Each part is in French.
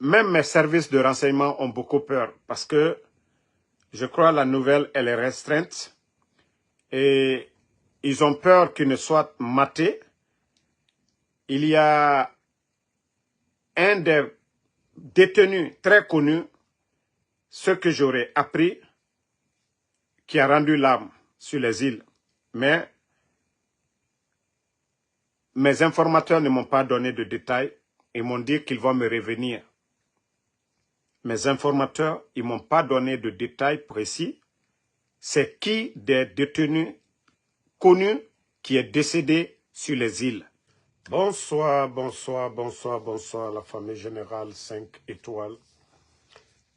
même mes services de renseignement ont beaucoup peur parce que je crois la nouvelle, elle est restreinte et ils ont peur qu'il ne soit maté. Il y a un des détenus très connus, ce que j'aurais appris, qui a rendu l'âme sur les îles. Mais mes informateurs ne m'ont pas donné de détails. Ils m'ont dit qu'ils vont me revenir. Mes informateurs, ils ne m'ont pas donné de détails précis. C'est qui des détenus connus qui est décédé sur les îles. Bonsoir, bonsoir, bonsoir, bonsoir la famille générale 5 étoiles.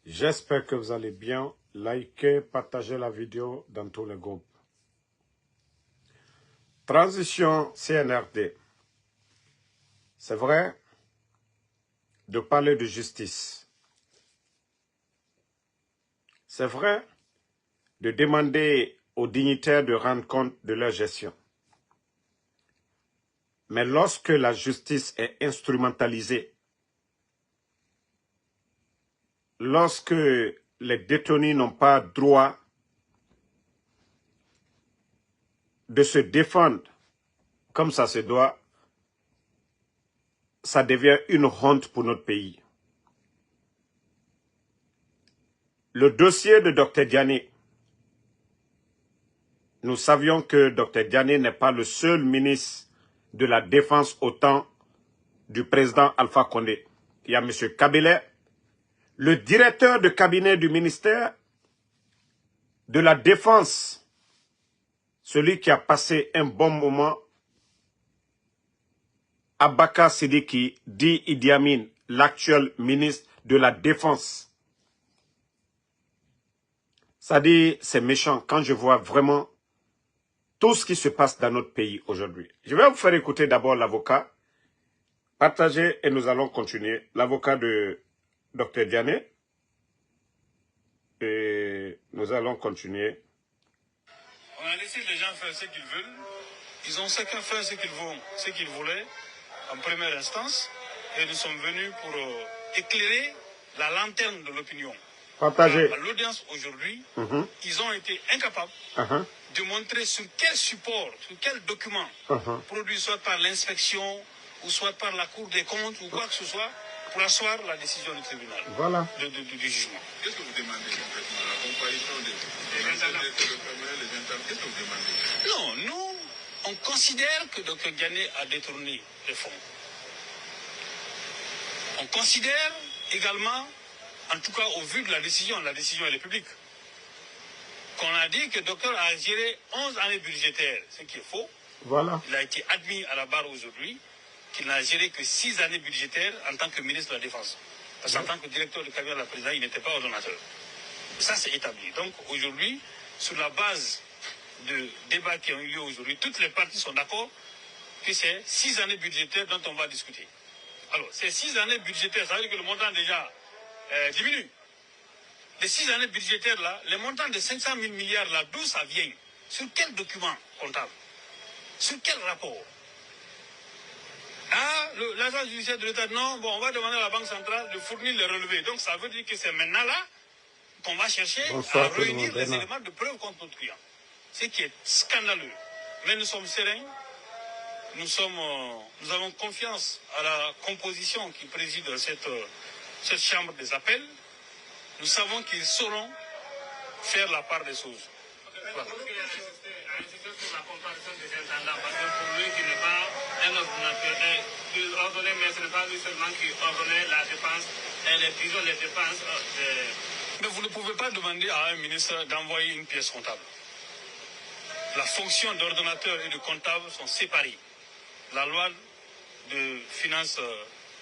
J'espère que vous allez bien. Likez, partagez la vidéo dans tous les groupes. Transition CNRD. C'est vrai de parler de justice. C'est vrai de demander aux dignitaires de rendre compte de leur gestion. Mais lorsque la justice est instrumentalisée, lorsque les détenus n'ont pas droit de se défendre comme ça se doit, ça devient une honte pour notre pays. Le dossier de Dr Diané, nous savions que Dr Diané n'est pas le seul ministre de la Défense au temps du président Alpha Condé. Il y a M. Kabila, le directeur de cabinet du ministère de la Défense, celui qui a passé un bon moment, Abaka Sidiki, dit Idi Amin, l'actuel ministre de la Défense. Ça dit, c'est méchant quand je vois vraiment tout ce qui se passe dans notre pays aujourd'hui. Je vais vous faire écouter d'abord l'avocat, partager et nous allons continuer. L'avocat de Dr Diané. Et nous allons continuer. On a laissé les gens faire ce qu'ils veulent. Ils ont chacun fait ce qu'ils voulaient en première instance. Et nous sommes venus pour éclairer la lanterne de l'opinion. Partagez. À l'audience aujourd'hui, ils ont été incapables de montrer sur quel support, sur quel document, produit soit par l'inspection ou soit par la Cour des comptes ou quoi que ce soit, pour asseoir la décision du tribunal, du jugement. Qu'est-ce que vous demandez concrètement? La comparaison qu'est-ce que vous demandez? Non, nous, on considère que Dr Diané a détourné les fonds. On considère également, en tout cas au vu de la décision elle est publique, qu'on a dit que le docteur a géré 11 années budgétaires, ce qui est faux. Voilà. Il a été admis à la barre aujourd'hui qu'il n'a géré que 6 années budgétaires en tant que ministre de la Défense. Parce qu'en tant que directeur de cabinet de la présidence, il n'était pas ordonnateur. Ça, c'est établi. Donc aujourd'hui, sur la base de débats qui ont eu lieu aujourd'hui, toutes les parties sont d'accord que c'est 6 années budgétaires dont on va discuter. Alors, ces 6 années budgétaires, ça veut dire que le montant déjà diminue. Les 6 années budgétaires là, les montants de 500 000 milliards là, d'où ça vient? Sur quel document comptable? Sur quel rapport? Ah, l'agence judiciaire de l'État, non, bon, on va demander à la Banque centrale de fournir les relevés. Donc ça veut dire que c'est maintenant là qu'on va chercher à réunir les éléments de preuve contre notre client. Ce qui est scandaleux. Mais nous sommes sereins. Nous avons confiance à la composition qui préside cette chambre des appels. Nous savons qu'ils sauront faire la part des choses. Voilà. Sur la comparaison des intendants, parce que pour lui qui n'est pas un ordinateur, mais ce n'est pas lui seulement qui ordonnait la dépense, les dépenses. Mais vous ne pouvez pas demander à un ministre d'envoyer une pièce comptable. La fonction d'ordonnateur et de comptable sont séparées. La loi de finances,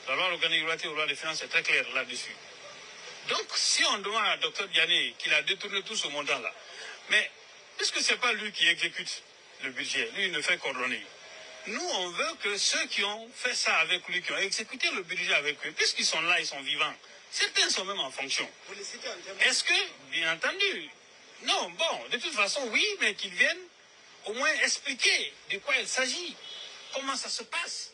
la loi organique relative aux lois de finances est très claire là-dessus. Donc, si on demande à Dr Diané qu'il a détourné tout ce montant-là, mais puisque ce n'est pas lui qui exécute le budget, lui il ne fait qu'ordonner. Nous, on veut que ceux qui ont fait ça avec lui, qui ont exécuté le budget avec lui, puisqu'ils sont là, ils sont vivants, certains sont même en fonction. Est-ce que, bien entendu, non, bon, de toute façon, oui, mais qu'ils viennent au moins expliquer de quoi il s'agit, comment ça se passe.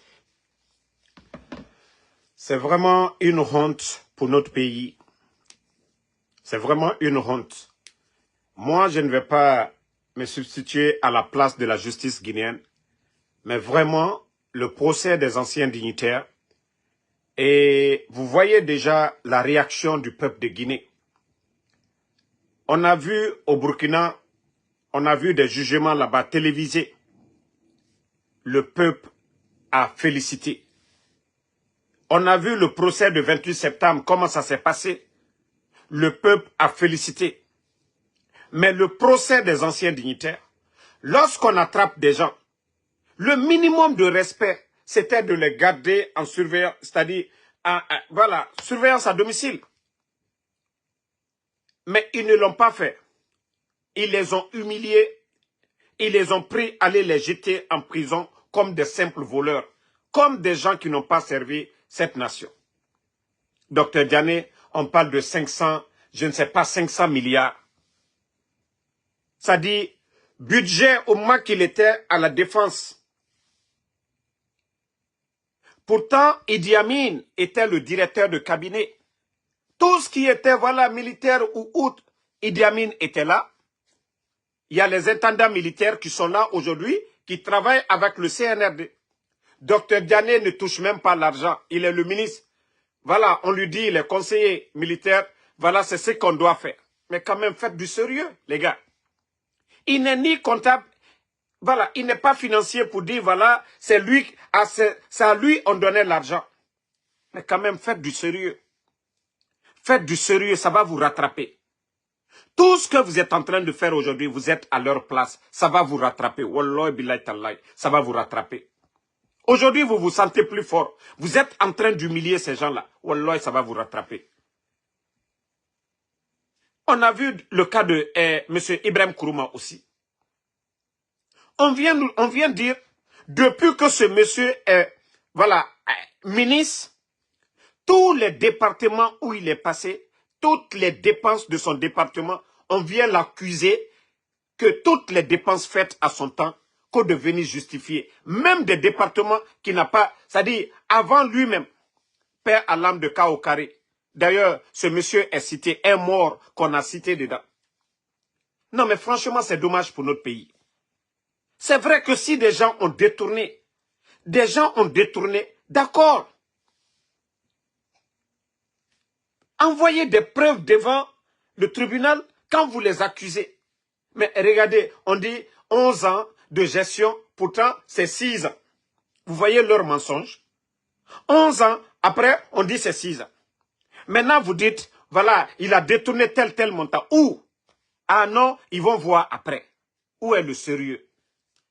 C'est vraiment une honte pour notre pays. C'est vraiment une honte. Moi, je ne vais pas me substituer à la place de la justice guinéenne, mais vraiment, le procès des anciens dignitaires, et vous voyez déjà la réaction du peuple de Guinée. On a vu au Burkina, on a vu des jugements là-bas télévisés. Le peuple a félicité. On a vu le procès du 28 septembre, comment ça s'est passé. Le peuple a félicité. Mais le procès des anciens dignitaires, lorsqu'on attrape des gens, le minimum de respect, c'était de les garder en surveillance, c'est-à-dire, voilà, surveillance à domicile. Mais ils ne l'ont pas fait. Ils les ont humiliés, ils les ont pris, aller les jeter en prison comme des simples voleurs, comme des gens qui n'ont pas servi cette nation. Docteur Diané, on parle de 500, je ne sais pas, 500 milliards. Ça dit, budget au moment qu'il était à la défense. Pourtant, Idi Amin était le directeur de cabinet. Tout ce qui était, voilà, militaire ou autre, Idi Amin était là. Il y a les intendants militaires qui sont là aujourd'hui, qui travaillent avec le CNRD. Docteur Diané ne touche même pas l'argent. Il est le ministre. Voilà, on lui dit, il est conseiller militaire. Voilà, c'est ce qu'on doit faire. Mais quand même, faites du sérieux, les gars. Il n'est ni comptable, voilà, il n'est pas financier pour dire, voilà, c'est lui, c'est à lui on donnait l'argent. Mais quand même, faites du sérieux. Faites du sérieux, ça va vous rattraper. Tout ce que vous êtes en train de faire aujourd'hui, vous êtes à leur place. Ça va vous rattraper. Wallahi billahi tallahi, ça va vous rattraper. Aujourd'hui, vous vous sentez plus fort. Vous êtes en train d'humilier ces gens-là. Wallahi, ça va vous rattraper. On a vu le cas de M. Ibrahim Kourouma aussi. On vient dire, depuis que ce monsieur est voilà, ministre, tous les départements où il est passé, toutes les dépenses de son département, on vient l'accuser que toutes les dépenses faites à son temps, qu'on devenir justifiées. Même des départements qui n'a pas, c'est-à-dire avant lui-même, père à l'âme de Kaokari. D'ailleurs, ce monsieur est cité, un mort qu'on a cité dedans. Non, mais franchement, c'est dommage pour notre pays. C'est vrai que si des gens ont détourné, d'accord. Envoyez des preuves devant le tribunal quand vous les accusez. Mais regardez, on dit 11 ans de gestion, pourtant c'est 6 ans. Vous voyez leur mensonge. 11 ans, après, on dit c'est 6 ans. Maintenant, vous dites, voilà, il a détourné tel montant. Où? Ah non, ils vont voir après. Où est le sérieux?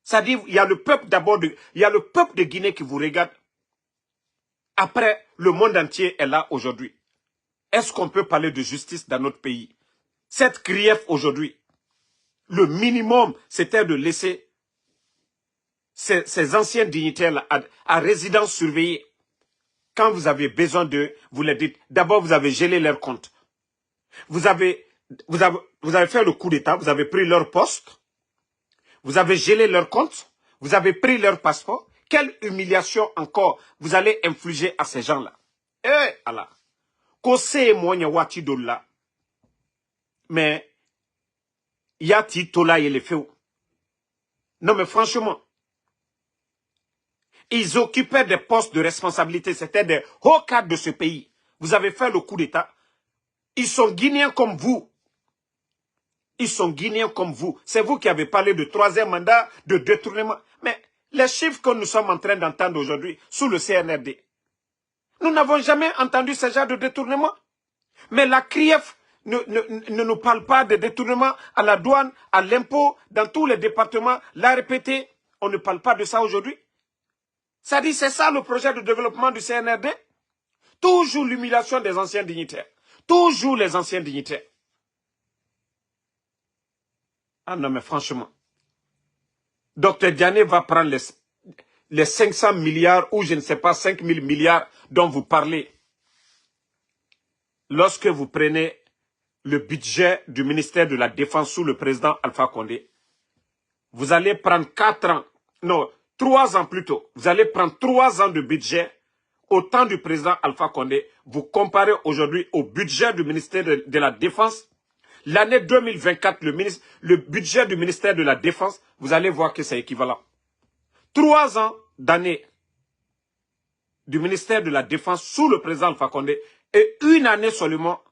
Ça dit, il y a le peuple d'abord, il y a le peuple de Guinée qui vous regarde. Après, le monde entier est là aujourd'hui. Est-ce qu'on peut parler de justice dans notre pays? Cette grief aujourd'hui, le minimum, c'était de laisser ces anciens dignitaires-là à résidence surveillée. Quand vous avez besoin d'eux, vous les dites, d'abord vous avez gelé leur compte. Vous avez fait le coup d'État, vous avez pris leur poste, vous avez gelé leur compte, vous avez pris leur passeport. Quelle humiliation encore vous allez infliger à ces gens-là? Eh Allah, kose monya wati dola, mais yati tola yele feu. Non mais franchement, ils occupaient des postes de responsabilité, c'était des hauts cadres de ce pays. Vous avez fait le coup d'État. Ils sont guinéens comme vous. Ils sont guinéens comme vous. C'est vous qui avez parlé de 3e mandat, de détournement. Mais les chiffres que nous sommes en train d'entendre aujourd'hui sous le CNRD, nous n'avons jamais entendu ce genre de détournement. Mais la CRIEF ne nous parle pas de détournement à la douane, à l'impôt, dans tous les départements. L'a répété, on ne parle pas de ça aujourd'hui. Ça dit, c'est ça le projet de développement du CNRD. Toujours l'humiliation des anciens dignitaires. Toujours les anciens dignitaires. Ah non, mais franchement. Docteur Diané va prendre les 500 milliards ou je ne sais pas 5 000 milliards dont vous parlez. Lorsque vous prenez le budget du ministère de la Défense sous le président Alpha Condé, vous allez prendre 4 ans, non, 3 ans plutôt. Vous allez prendre 3 ans de budget au temps du président Alpha Condé, vous comparez aujourd'hui au budget du ministère de la Défense, l'année 2024, le budget du ministère de la Défense, vous allez voir que c'est équivalent. 3 ans d'année du ministère de la Défense sous le président Alpha Condé et 1 année seulement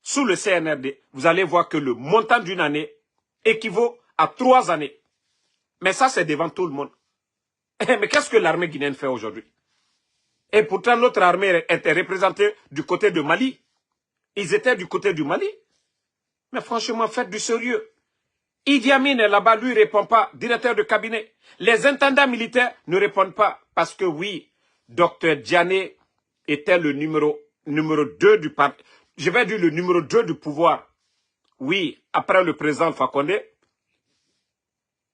sous le CNRD, vous allez voir que le montant d'une année équivaut à 3 années. Mais ça, c'est devant tout le monde. Mais qu'est-ce que l'armée guinéenne fait aujourd'hui? Et pourtant, notre armée était représentée du côté de Mali. Ils étaient du côté du Mali. Mais franchement, faites du sérieux. Idi Amin est là-bas, lui, ne répond pas. Directeur de cabinet. Les intendants militaires ne répondent pas. Parce que oui, Dr Diané était le numéro 2 du parti. Je vais dire le numéro 2 du pouvoir. Oui, après le président Alpha Condé,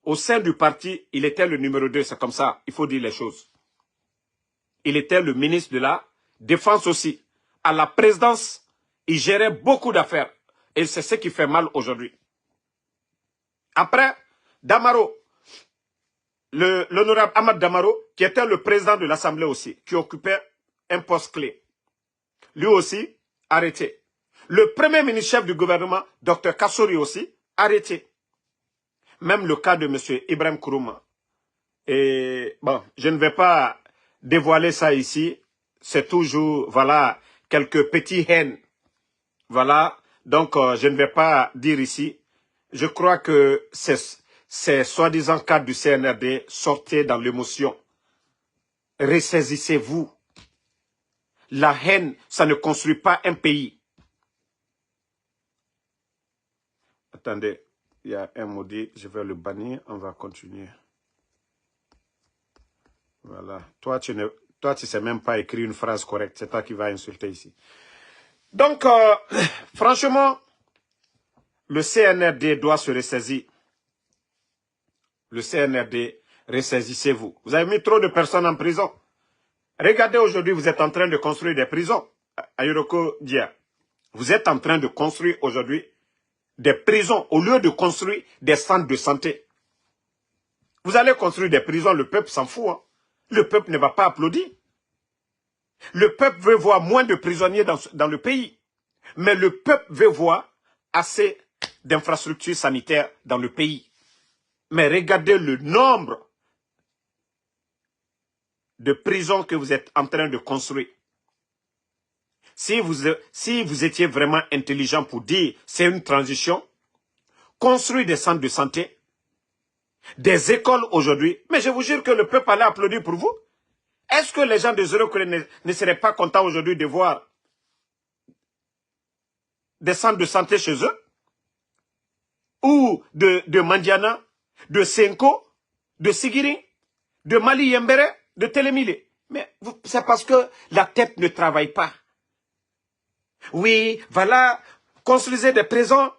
au sein du parti, il était le numéro 2. C'est comme ça, il faut dire les choses. Il était le ministre de la Défense aussi. À la présidence, il gérait beaucoup d'affaires. Et c'est ce qui fait mal aujourd'hui. Après, Damaro, l'honorable Ahmad Damaro, qui était le président de l'Assemblée aussi, qui occupait un poste clé. Lui aussi, arrêté. Le premier ministre-chef du gouvernement, Dr Kassori aussi, arrêté. Même le cas de M. Ibrahim Kourouma. Et bon, je ne vais pas dévoiler ça ici. C'est toujours, voilà, quelques petits haines. Voilà, donc je ne vais pas dire ici. Je crois que ces soi-disant cadres du CNRD sortaient dans l'émotion. Ressaisissez-vous. La haine, ça ne construit pas un pays. Attendez, il y a un maudit, je vais le bannir, on va continuer. Voilà. Toi, tu ne sais même pas écrire une phrase correcte, c'est toi qui vas insulter ici. Donc, franchement, le CNRD doit se ressaisir. Le CNRD, ressaisissez-vous. Vous avez mis trop de personnes en prison. Regardez aujourd'hui, vous êtes en train de construire des prisons. Ayuroko Dia, vous êtes en train de construire aujourd'hui des prisons au lieu de construire des centres de santé. Vous allez construire des prisons, le peuple s'en fout. Hein. Le peuple ne va pas applaudir. Le peuple veut voir moins de prisonniers dans le pays. Mais le peuple veut voir assez d'infrastructures sanitaires dans le pays. Mais regardez le nombre de prisons que vous êtes en train de construire. Si vous étiez vraiment intelligent pour dire c'est une transition, construire des centres de santé, des écoles aujourd'hui, mais je vous jure que le peuple allait applaudir pour vous. Est-ce que les gens de Zéro ne seraient pas contents aujourd'hui de voir des centres de santé chez eux? Ou de Mandiana, de Senko, de Sigiri, de Mali Yembere, de Télémile. Mais c'est parce que la tête ne travaille pas. Oui, voilà, construisez des prisons,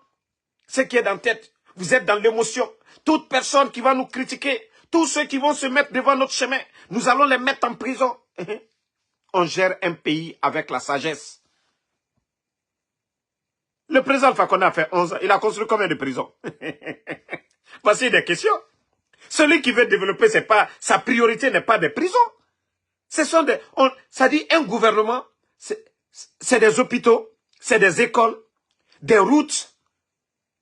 ce qui est dans la tête. Vous êtes dans l'émotion. Toute personne qui va nous critiquer, tous ceux qui vont se mettre devant notre chemin, nous allons les mettre en prison. On gère un pays avec la sagesse. Le président Alpha Condé a fait 11 ans. Il a construit combien de prisons? Voici des questions. Celui qui veut développer, sa priorité n'est pas des prisons. Ce sont ça dit un gouvernement, c'est des hôpitaux, c'est des écoles, des routes,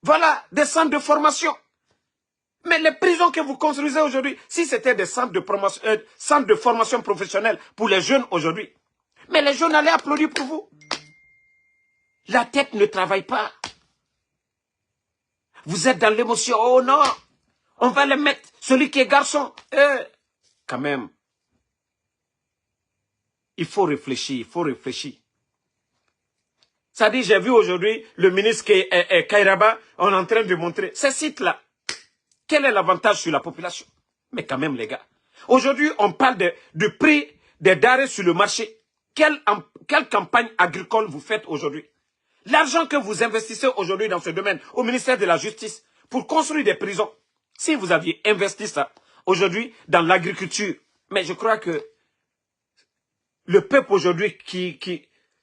voilà, des centres de formation. Mais les prisons que vous construisez aujourd'hui, si c'était des centres de formation professionnelle pour les jeunes aujourd'hui, mais les jeunes allaient applaudir pour vous. La tête ne travaille pas. Vous êtes dans l'émotion. Oh non, on va les mettre. Celui qui est garçon. Quand même. Il faut réfléchir, il faut réfléchir. Ça dit, j'ai vu aujourd'hui le ministre Kairaba, on est en train de montrer ces sites-là. Quel est l'avantage sur la population? Mais quand même, les gars. Aujourd'hui, on parle du prix des denrées sur le marché. Quelle campagne agricole vous faites aujourd'hui? L'argent que vous investissez aujourd'hui dans ce domaine, au ministère de la Justice, pour construire des prisons, si vous aviez investi ça, aujourd'hui, dans l'agriculture, mais je crois que le peuple aujourd'hui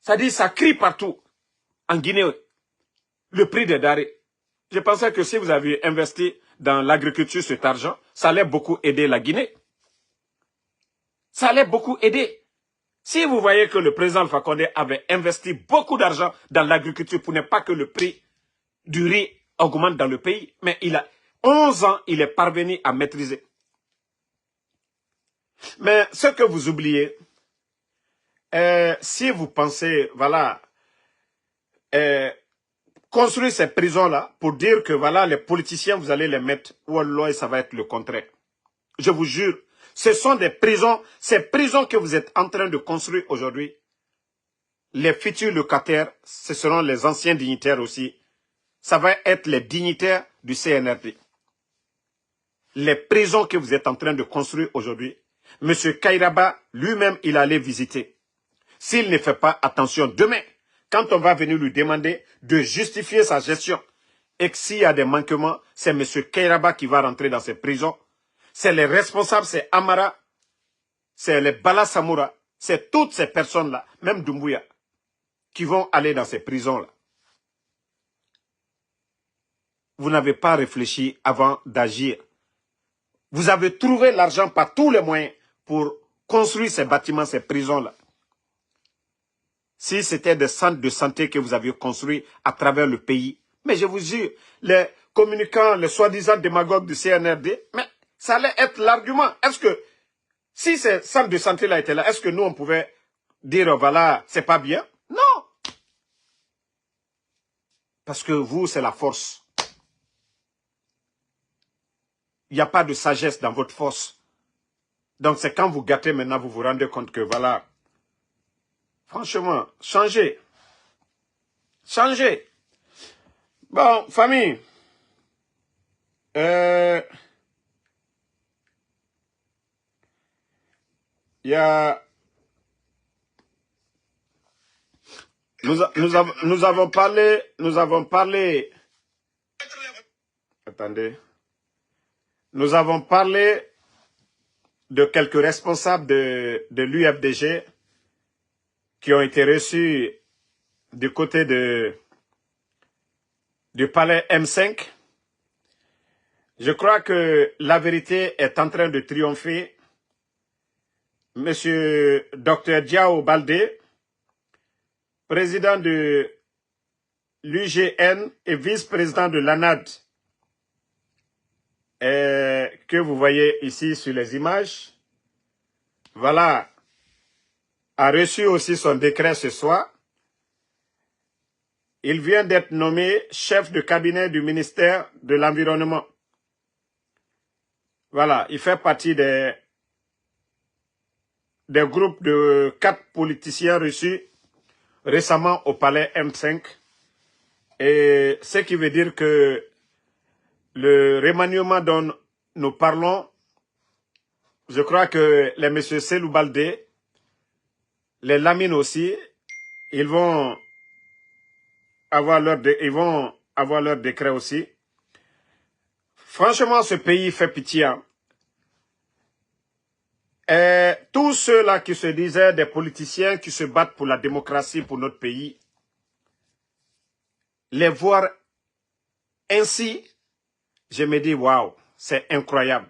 ça dit, ça crie partout, en Guinée, le prix des denrées. Je pensais que si vous aviez investi dans l'agriculture cet argent, ça allait beaucoup aider la Guinée. Ça allait beaucoup aider. Si vous voyez que le président Alpha Condé avait investi beaucoup d'argent dans l'agriculture pour ne pas que le prix du riz augmente dans le pays, mais il a 11 ans, il est parvenu à maîtriser. Mais ce que vous oubliez, si vous pensez, voilà, construire ces prisons-là pour dire que, voilà, les politiciens, vous allez les mettre, wallah, ça va être le contraire. Je vous jure, ce sont des prisons, ces prisons que vous êtes en train de construire aujourd'hui, les futurs locataires, ce seront les anciens dignitaires aussi. Ça va être les dignitaires du CNRD. Les prisons que vous êtes en train de construire aujourd'hui, M. Kairaba, lui-même, il allait visiter. S'il ne fait pas attention demain, quand on va venir lui demander de justifier sa gestion, et que s'il y a des manquements, c'est M. Kairaba qui va rentrer dans ces prisons. C'est les responsables, c'est Amara, c'est les Bala Samoura, c'est toutes ces personnes-là, même Doumbouya, qui vont aller dans ces prisons-là. Vous n'avez pas réfléchi avant d'agir. Vous avez trouvé l'argent par tous les moyens pour construire ces bâtiments, ces prisons-là. Si c'était des centres de santé que vous aviez construits à travers le pays, mais je vous jure, les communicants, les soi-disant démagogues du CNRD, mais ça allait être l'argument. Est-ce que, si ces centres de santé-là étaient là, est-ce que nous, on pouvait dire, voilà, c'est pas bien? Non. Parce que vous, c'est la force. Il n'y a pas de sagesse dans votre force. Donc c'est quand vous gâtez maintenant, vous vous rendez compte que voilà. Franchement, changez. Changez. Bon, famille. Il y a... Nous avons parlé... Attendez. Nous avons parlé de quelques responsables de l'UFDG qui ont été reçus du côté du palais M5. Je crois que la vérité est en train de triompher. Monsieur Dr Diao Baldé, président de l'UGN et vice-président de l'ANAD, que vous voyez ici sur les images, voilà, a reçu aussi son décret ce soir. Il vient d'être nommé chef de cabinet du ministère de l'Environnement. Voilà, il fait partie des groupes de 4 politiciens reçus récemment au palais M5. Et ce qui veut dire que le remaniement dont nous parlons, je crois que les messieurs Selou Baldé, les Lamine aussi, ils vont avoir leur décret aussi. Franchement, ce pays fait pitié. Hein. Et tous ceux-là qui se disaient des politiciens qui se battent pour la démocratie, pour notre pays, les voir ainsi, je me dis, waouh, c'est incroyable.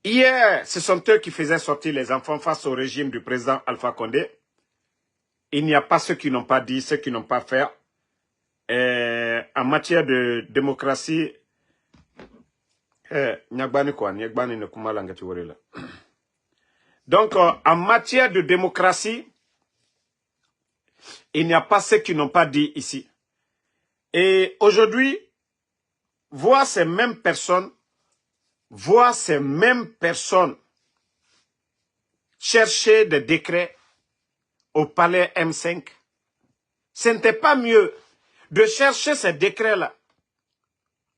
Hier, ce sont eux qui faisaient sortir les enfants face au régime du président Alpha Condé. Il n'y a pas ceux qui n'ont pas dit, ceux qui n'ont pas fait. En matière de démocratie, donc, en matière de démocratie, il n'y a pas ceux qui n'ont pas dit ici. Et aujourd'hui, voir ces mêmes personnes chercher des décrets au palais M5, ce n'était pas mieux de chercher ces décrets-là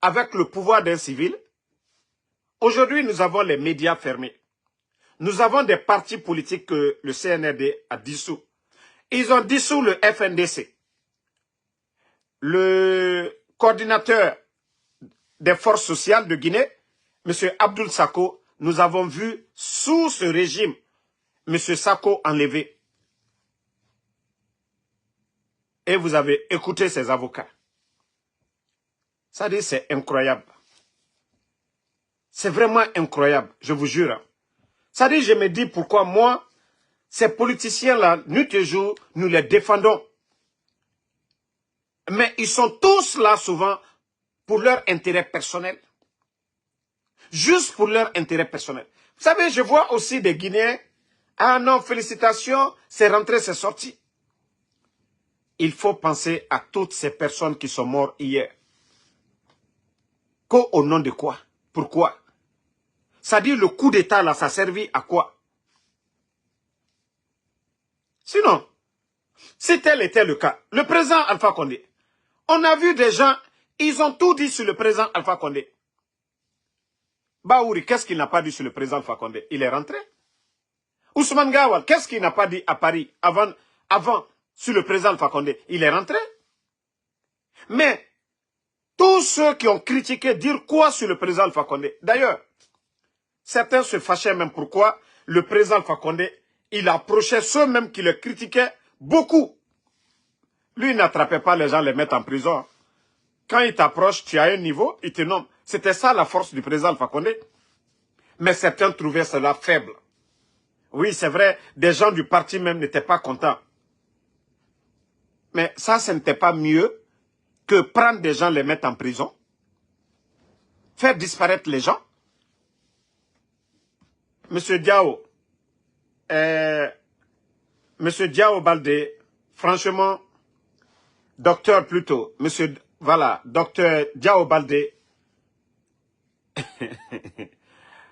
avec le pouvoir d'un civil. Aujourd'hui, nous avons les médias fermés. Nous avons des partis politiques que le CNRD a dissous. Ils ont dissous le FNDC. Le coordinateur des forces sociales de Guinée, M. Abdoul Sako, nous avons vu sous ce régime, M. Sako enlevé. Et vous avez écouté ses avocats. Ça dit, c'est incroyable. C'est vraiment incroyable, je vous jure. Ça dit, je me dis pourquoi moi, ces politiciens-là, nuit et jour, nous les défendons. Mais ils sont tous là souvent pour leur intérêt personnel. Juste pour leur intérêt personnel. Vous savez, je vois aussi des Guinéens. Ah non, félicitations, c'est rentré, c'est sorti. Il faut penser à toutes ces personnes qui sont mortes hier. Au nom de quoi? Pourquoi? Ça dit le coup d'État là, ça a servi à quoi? Sinon, si tel était le cas, le président Alpha Condé, on a vu des gens, ils ont tout dit sur le président Alpha Condé. Baouri, qu'est-ce qu'il n'a pas dit sur le président Alpha Condé? Il est rentré. Ousmane Gawal, qu'est-ce qu'il n'a pas dit à Paris avant sur le président Alpha Condé? Il est rentré. Mais tous ceux qui ont critiqué, dire quoi sur le président Alpha Condé? D'ailleurs, certains se fâchaient même pourquoi le président Alpha Condé, il approchait ceux même qui le critiquaient beaucoup. Lui, il n'attrapait pas les gens, les mettre en prison. Quand il t'approche, tu as un niveau, il te nomme. C'était ça la force du président Alpha Condé. Mais certains trouvaient cela faible. Oui, c'est vrai, des gens du parti même n'étaient pas contents. Mais ça, ce n'était pas mieux que prendre des gens, les mettre en prison, faire disparaître les gens. Monsieur Diao, Monsieur Diao Baldé, franchement, docteur plutôt, monsieur, voilà, docteur Diao Baldé,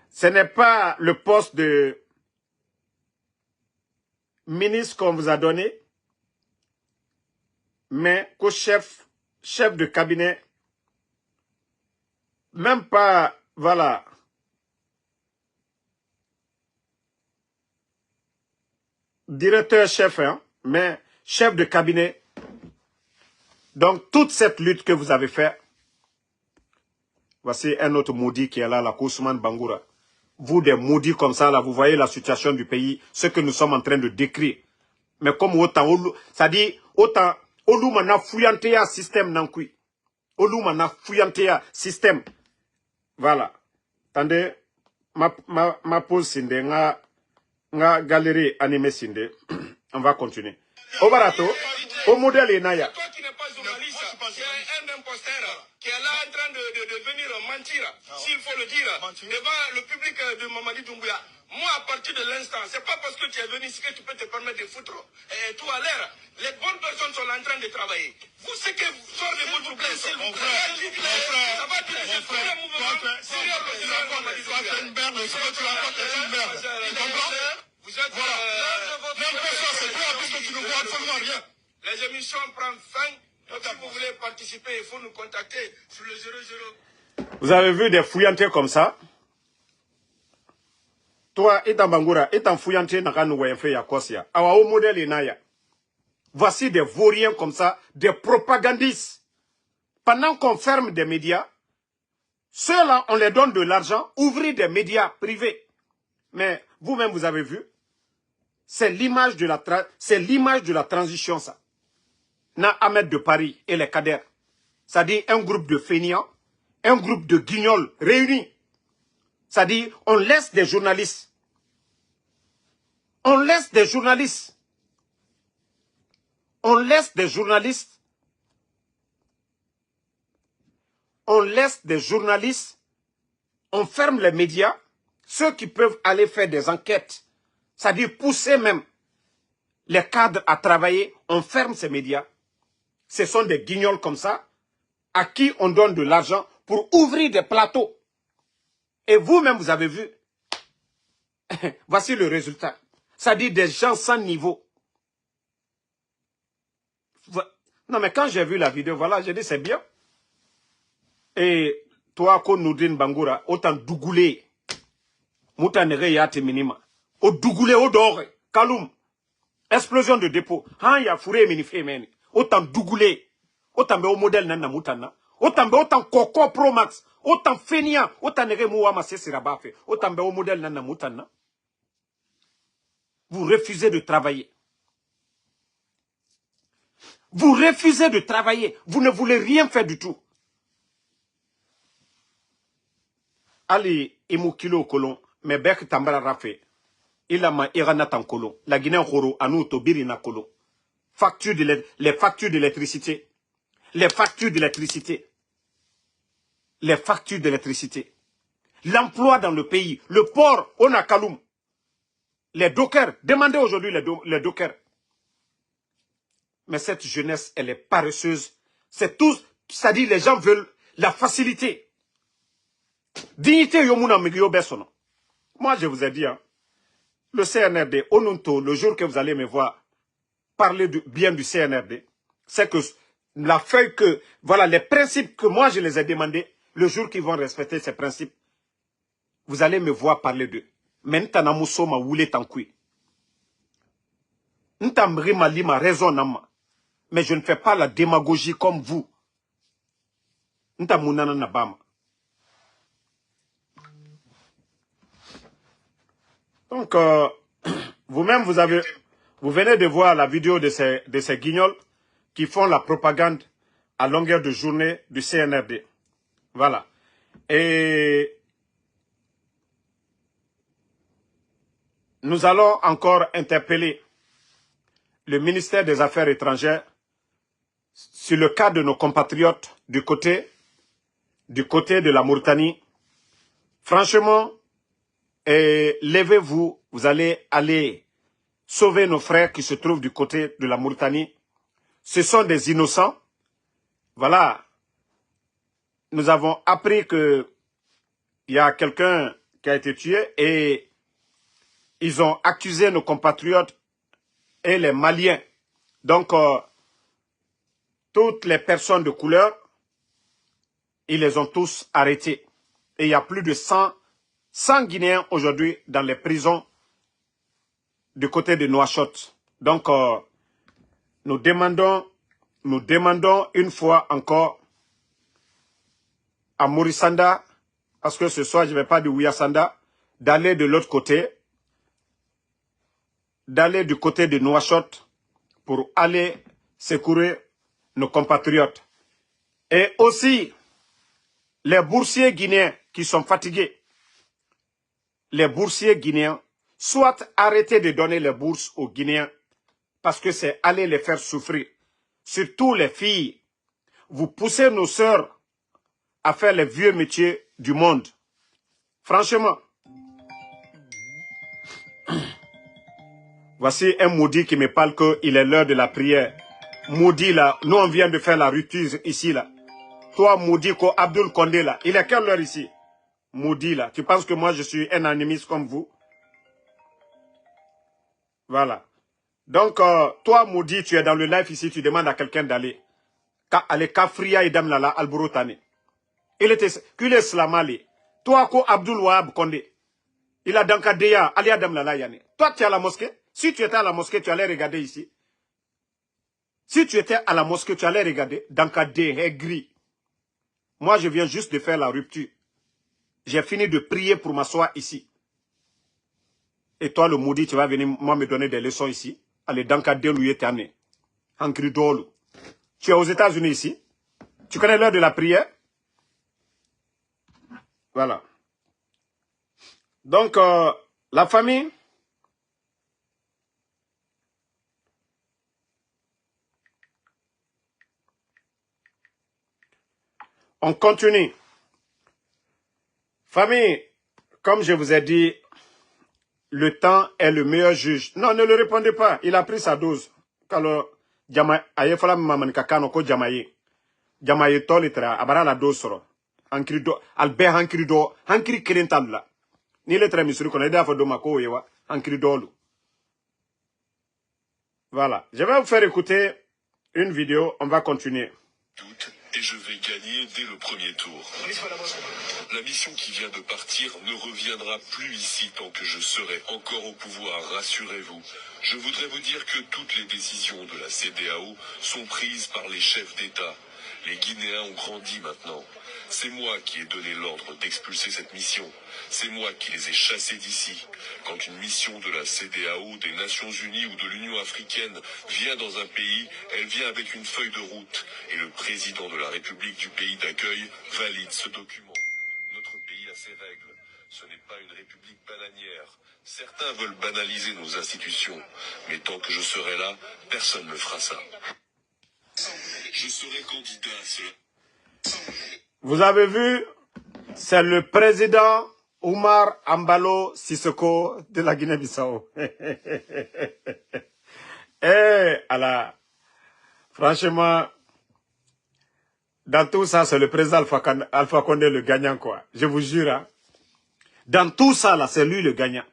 ce n'est pas le poste de ministre qu'on vous a donné, mais qu'au chef de cabinet, même pas, voilà, directeur-chef, hein, mais chef de cabinet. Donc, toute cette lutte que vous avez faite, voici un autre maudit qui est là, la Ousmane Bangoura. Vous, des maudits comme ça, là, vous voyez la situation du pays, ce que nous sommes en train de décrire. Mais comme autant, ça dit, autant, Olu mana fouillantea système nankui. Olu mana fouillantea système. Voilà. Attendez, ma pause sinde, nga galerie animée sinde. On va continuer. Au barato, au modèle Naya. Toi qui n'es pas journaliste, qui est un imposteur, qui est là en train de venir mentir, s'il faut le dire, devant le public de Mamadi Doumbouya. Moi, à partir de l'instant, c'est pas parce que tu es venu ici que tu peux te permettre de foutre tout à l'air. Les bonnes personnes sont là en train de travailler. Vous, ce que vous sortez de votre place, s'il vous plaît. Ça va te laisser tout le mouvement. Tu es une merde, ce que tu racontes est une merde. Tu comprends? Vous êtes même personne, c'est toi, puisque tu ne vois absolument rien. Les émissions prennent fin. Donc, si vous voulez participer, il faut nous contacter sur le 00. Vous avez vu des fouillantés comme ça? Toi, Etan Bangoura, Etan fouillanté n'a qu'à nous faire Yakosia. Awa au modèle Inaya. Voici des vauriens comme ça, des propagandistes. Pendant qu'on ferme des médias, ceux-là, on les donne de l'argent, ouvrir des médias privés. Mais vous-même, vous avez vu, c'est l'image de la transition, ça. Na Ahmed de Paris et les cadres. Ça dit un groupe de fainéants, un groupe de guignols réunis. Ça dit, on laisse des journalistes. On laisse des journalistes. On laisse des journalistes. On laisse des journalistes. On ferme les médias. Ceux qui peuvent aller faire des enquêtes. Ça dit pousser même les cadres à travailler. On ferme ces médias. Ce sont des guignols comme ça, à qui on donne de l'argent pour ouvrir des plateaux. Et vous-même, vous avez vu. Voici le résultat. Ça dit des gens sans niveau. Non, mais quand j'ai vu la vidéo, voilà, j'ai dit c'est bien. Et toi, Noudine Bangoura, autant dougoulé. Moutanere yate minima. Au dougoulé, au dore. Kaloum. Explosion de dépôt. Han ya fouré minifé meni. Autant dougoulé. Autant be au modèle nana moutana. Autant Coco Pro Max. Autant Fenia. Autant nere mouama se sirabafe. Autant be au modèle nana moutana. Vous refusez de travailler. Vous refusez de travailler. Vous ne voulez rien faire du tout. Ali Imukilo Kolon, mais Bek Tambara Rafé. Il a ma irana tankolo. La Guinée Horo, Anou Tobiri Nakolo. Les factures d'électricité. Les factures d'électricité. Les factures d'électricité. L'emploi dans le pays. Le port, on a Kaloum. Les dockers. Demandez aujourd'hui les dockers. Mais cette jeunesse, elle est paresseuse. C'est tout. C'est-à-dire, les gens veulent la facilité. Dignité, Yomuna Migyo Bessono. Moi, je vous ai dit, hein, le CNRD, Onunto, le jour que vous allez me voir parler bien du CNRD, c'est que la feuille que, voilà, les principes que moi je les ai demandés, le jour qu'ils vont respecter ces principes, vous allez me voir parler d'eux. Mais n'tana muso ma wule tankui. N'tamri ma lima raison nama. Mais je ne fais pas la démagogie comme vous. N'tamunana nabama. Donc, vous-même, vous venez de voir la vidéo de ces guignols qui font la propagande à longueur de journée du CNRD. Voilà. Et nous allons encore interpeller le ministère des Affaires étrangères sur le cas de nos compatriotes du côté de la Mauritanie. Franchement, levez-vous, vous allez aller sauver nos frères qui se trouvent du côté de la Mauritanie. Ce sont des innocents. Voilà. Nous avons appris qu'il y a quelqu'un qui a été tué et ils ont accusé nos compatriotes et les Maliens. Donc, toutes les personnes de couleur, ils les ont tous arrêtés. Et il y a plus de 100 Guinéens aujourd'hui dans les prisons du côté de Nouakchott. Donc, nous demandons une fois encore à Mourisanda, parce que ce soir je ne vais pas dire Ouyasanda, d'aller de l'autre côté, d'aller du côté de Nouakchott pour aller secourir nos compatriotes. Et aussi, les boursiers guinéens qui sont fatigués, les boursiers guinéens, soit arrêtez de donner les bourses aux Guinéens, parce que c'est aller les faire souffrir. Surtout les filles. Vous poussez nos sœurs à faire les vieux métiers du monde. Franchement. Voici un maudit qui me parle qu'il est l'heure de la prière. Maudit là, nous on vient de faire la rupture ici là. Toi maudit ko Abdul Condé là, il est quelle heure ici? Maudit là, tu penses que moi je suis un animiste comme vous? Voilà. Donc, toi, maudit, tu es dans le live ici, tu demandes à quelqu'un d'aller. Allez, Kafria et Damlala, Alborotane. Il est slamali. Toi, ko Abdul Wahab Kondé. Il a Dankadeya, Ali Damlala Yane. Toi, tu es à la mosquée. Si tu étais à la mosquée, tu allais regarder ici. Si tu étais à la mosquée, tu allais regarder. Dankadé est gris. Moi, je viens juste de faire la rupture. J'ai fini de prier pour m'asseoir ici. Et toi, le maudit, tu vas venir moi me donner des leçons ici. Allez, Dankadé Louyetane. Ankridolo. Tu es aux États-Unis ici. Tu connais l'heure de la prière? Voilà. Donc, la famille. On continue. Famille, comme je vous ai dit, le temps est le meilleur juge. Non, ne le répondez pas. Il a pris sa dose. Alors, aye fala mamani kakano ko jamaye. Jamaye tolitra abara la dose soro. Ankrido albe hankri kelentalla. Ni le tra misuri kono ida fodo mako yewa ankridolu. Voilà, je vais vous faire écouter une vidéo, on va continuer. Et je vais gagner dès le premier tour. La mission qui vient de partir ne reviendra plus ici tant que je serai encore au pouvoir, rassurez-vous. Je voudrais vous dire que toutes les décisions de la CEDEAO sont prises par les chefs d'État. Les Guinéens ont grandi maintenant. C'est moi qui ai donné l'ordre d'expulser cette mission. C'est moi qui les ai chassés d'ici. Quand une mission de la CEDEAO, des Nations Unies ou de l'Union africaine vient dans un pays, elle vient avec une feuille de route. Et le président de la République du pays d'accueil valide ce document. Notre pays a ses règles. Ce n'est pas une république bananière. Certains veulent banaliser nos institutions, mais tant que je serai là, personne ne fera ça. Je serai candidat à cela. Vous avez vu, c'est le président Oumar Embalo Sissoko de la Guinée-Bissau. Alors, franchement, dans tout ça, c'est le président Alpha Condé le gagnant, quoi. Je vous jure, hein. Dans tout ça, là, c'est lui le gagnant.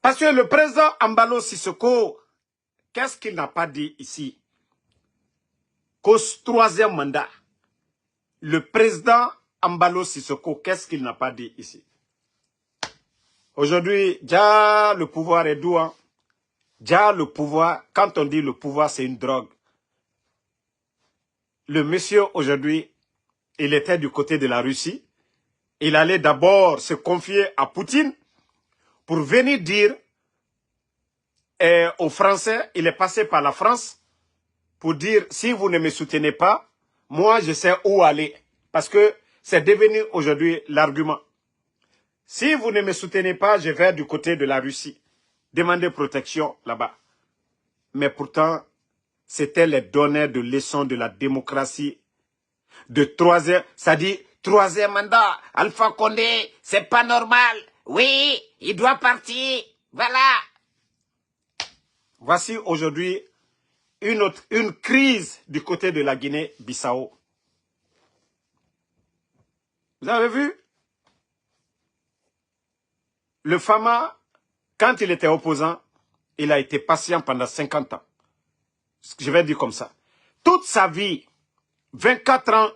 Parce que le président Embalo Sissoko, qu'est-ce qu'il n'a pas dit ici? Qu'au troisième mandat, le président Embalo Sissoko, qu'est-ce qu'il n'a pas dit ici? Aujourd'hui, déjà le pouvoir est doux. Hein? Déjà le pouvoir, quand on dit le pouvoir, c'est une drogue. Le monsieur aujourd'hui, il était du côté de la Russie. Il allait d'abord se confier à Poutine pour venir dire aux Français, il est passé par la France pour dire, si vous ne me soutenez pas, moi je sais où aller. Parce que c'est devenu aujourd'hui l'argument. Si vous ne me soutenez pas, je vais du côté de la Russie. Demander protection là-bas. Mais pourtant, c'était les donneurs de leçons de la démocratie. De troisième, ça dit, troisième mandat, Alpha Condé, c'est pas normal. Oui, il doit partir. Voilà. Voici aujourd'hui une crise du côté de la Guinée-Bissau. Vous avez vu? Le Fama, quand il était opposant, il a été patient pendant 50 ans. Je vais dire comme ça. Toute sa vie, 24 ans,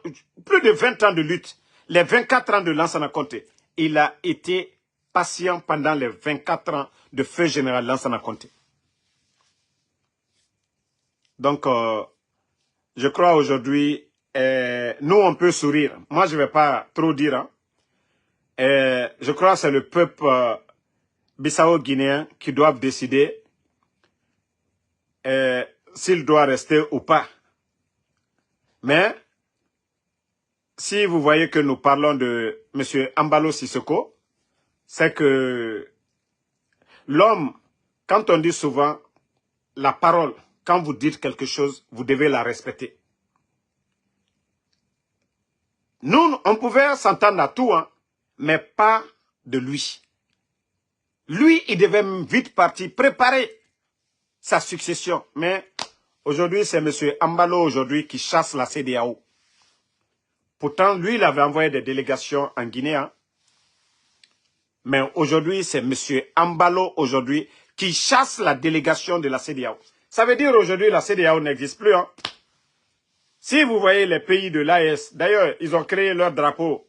plus de 20 ans de lutte, les 24 ans de Lansana Conté, il a été patient pendant les 24 ans de feu général Lansana Conté. Donc, je crois aujourd'hui, nous on peut sourire. Moi, je ne vais pas trop dire. Hein. Je crois que c'est le peuple bissau-guinéen qui doit décider s'il doit rester ou pas. Mais, si vous voyez que nous parlons de M. Embalo Sissoko, c'est que l'homme, quand on dit souvent la parole, quand vous dites quelque chose, vous devez la respecter. Nous, on pouvait s'entendre à tout, hein, mais pas de lui. Lui, il devait vite partir, préparer sa succession. Mais aujourd'hui, c'est M. Embalo aujourd'hui qui chasse la CEDEAO. Pourtant, lui, il avait envoyé des délégations en Guinée. Hein. Mais aujourd'hui, c'est M. Embalo aujourd'hui qui chasse la délégation de la CEDEAO. Ça veut dire aujourd'hui, la CEDEAO n'existe plus. Hein. Si vous voyez les pays de l'AES, d'ailleurs, ils ont créé leur drapeau.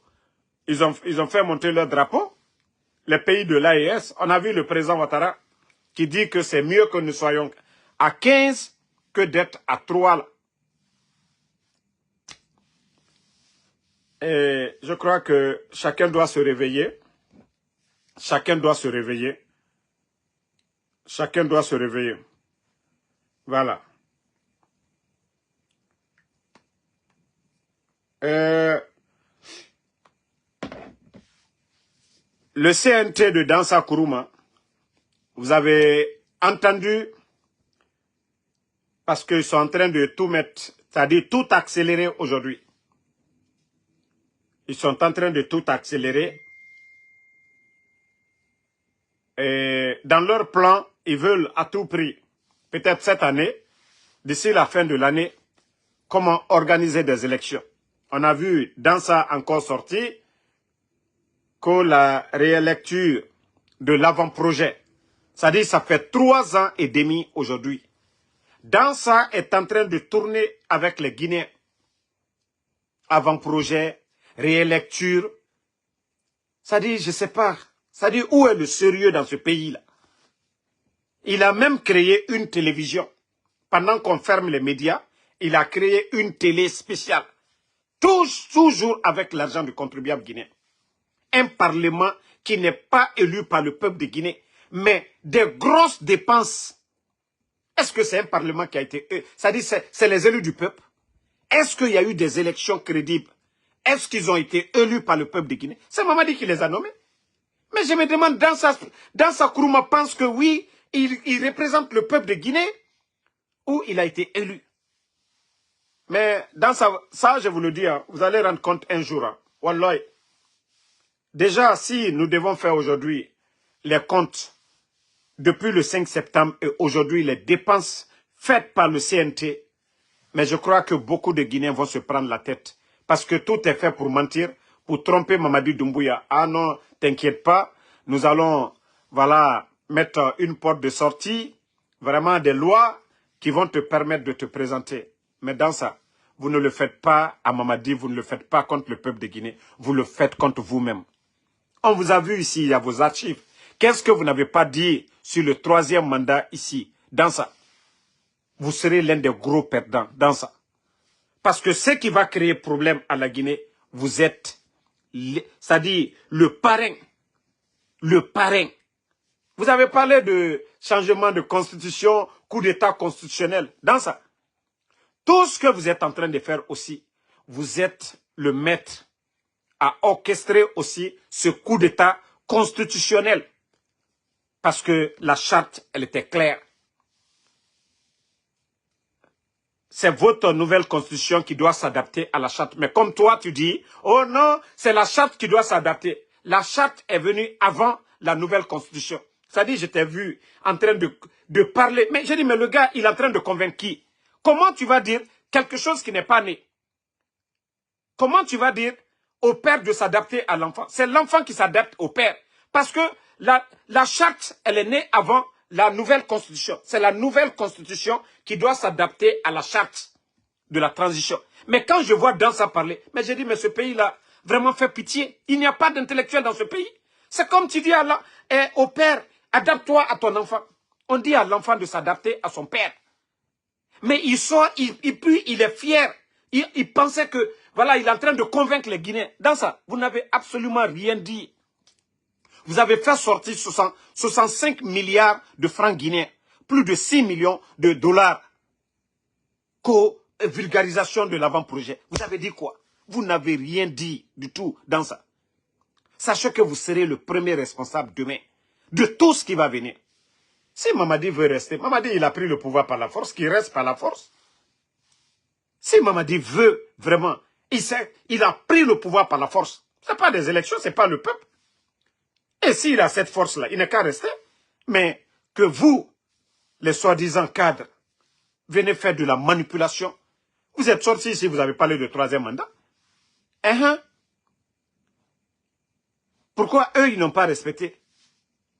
Ils ont fait monter leur drapeau. Les pays de l'AES, on a vu le président Ouattara qui dit que c'est mieux que nous soyons à 15 que d'être à 3. Là. Et je crois que chacun doit se réveiller. Chacun doit se réveiller. Chacun doit se réveiller. Voilà. Le CNT de Dansa Kourouma, vous avez entendu, parce qu'ils sont en train de tout mettre, c'est-à-dire tout accélérer aujourd'hui. Ils sont en train de tout accélérer. Et dans leur plan, ils veulent à tout prix, peut-être cette année, d'ici la fin de l'année, comment organiser des élections. On a vu dans ça encore sorti que la réélecture de l'avant-projet, c'est-à-dire ça fait 3 ans et demi aujourd'hui. Dans ça est en train de tourner avec les Guinéens. Avant-projet, réélecture. C'est-à-dire, je ne sais pas, c'est-à-dire où est le sérieux dans ce pays-là? Il a même créé une télévision. Pendant qu'on ferme les médias, il a créé une télé spéciale. Toujours avec l'argent du contribuable guinéen. Un parlement qui n'est pas élu par le peuple de Guinée, mais des grosses dépenses. Est-ce que c'est un parlement qui a été... C'est-à-dire c'est les élus du peuple. Est-ce qu'il y a eu des élections crédibles? Est-ce qu'ils ont été élus par le peuple de Guinée? C'est Mamadi qui les a nommés. Mais je me demande, dans sa Kourouma pense que oui, il représente le peuple de Guinée ou il a été élu. Mais dans ça, je vous le dis, hein, vous allez rendre compte un jour. Hein, Wallahi. Déjà, si nous devons faire aujourd'hui les comptes depuis le 5 septembre et aujourd'hui les dépenses faites par le CNT, mais je crois que beaucoup de Guinéens vont se prendre la tête. Parce que tout est fait pour mentir, pour tromper Mamadi Doumbouya. Ah non, t'inquiète pas, nous allons voilà, mettre une porte de sortie, vraiment des lois qui vont te permettre de te présenter. Mais dans ça, vous ne le faites pas à Mamadi, vous ne le faites pas contre le peuple de Guinée, vous le faites contre vous-même. On vous a vu ici, il y a vos archives. Qu'est-ce que vous n'avez pas dit sur le 3e mandat ici, dans ça? Vous serez l'un des gros perdants dans ça. Parce que ce qui va créer problème à la Guinée, vous êtes, c'est-à-dire le parrain. Le parrain. Vous avez parlé de changement de constitution, coup d'état constitutionnel, dans ça. Tout ce que vous êtes en train de faire aussi, vous êtes le maître à orchestrer aussi ce coup d'état constitutionnel. Parce que la charte, elle était claire. C'est votre nouvelle constitution qui doit s'adapter à la charte. Mais comme toi, tu dis, oh non, c'est la charte qui doit s'adapter. La charte est venue avant la nouvelle constitution. C'est-à-dire, je t'ai vu en train de parler. Mais j'ai dit, mais le gars, il est en train de convaincre qui? Comment tu vas dire quelque chose qui n'est pas né? Comment tu vas dire au père de s'adapter à l'enfant? C'est l'enfant qui s'adapte au père. Parce que la charte, elle est née avant la nouvelle constitution. C'est la nouvelle constitution qui doit s'adapter à la charte de la transition. Mais quand je vois dans ça parler, mais j'ai dit, mais ce pays-là, vraiment fait pitié. Il n'y a pas d'intellectuel dans ce pays. C'est comme tu dis au père, adapte-toi à ton enfant. On dit à l'enfant de s'adapter à son père. Mais il sort, puis il est fier. Il pensait que, voilà, il est en train de convaincre les Guinéens. Dans ça, vous n'avez absolument rien dit. Vous avez fait sortir 65 milliards de francs guinéens, plus de 6 millions de dollars co-vulgarisation de l'avant-projet. Vous avez dit quoi? Vous n'avez rien dit du tout dans ça. Sachez que vous serez le premier responsable demain de tout ce qui va venir. Si Mamadi veut rester, Mamadi il a pris le pouvoir par la force, qu'il reste par la force. Si Mamadi veut vraiment, il a pris le pouvoir par la force. Ce n'est pas des élections, ce n'est pas le peuple. Et s'il a cette force-là, il n'est qu'à rester. Mais que vous, les soi-disant cadres, venez faire de la manipulation. Vous êtes sortis ici, vous avez parlé de 3e mandat. Pourquoi eux, ils n'ont pas respecté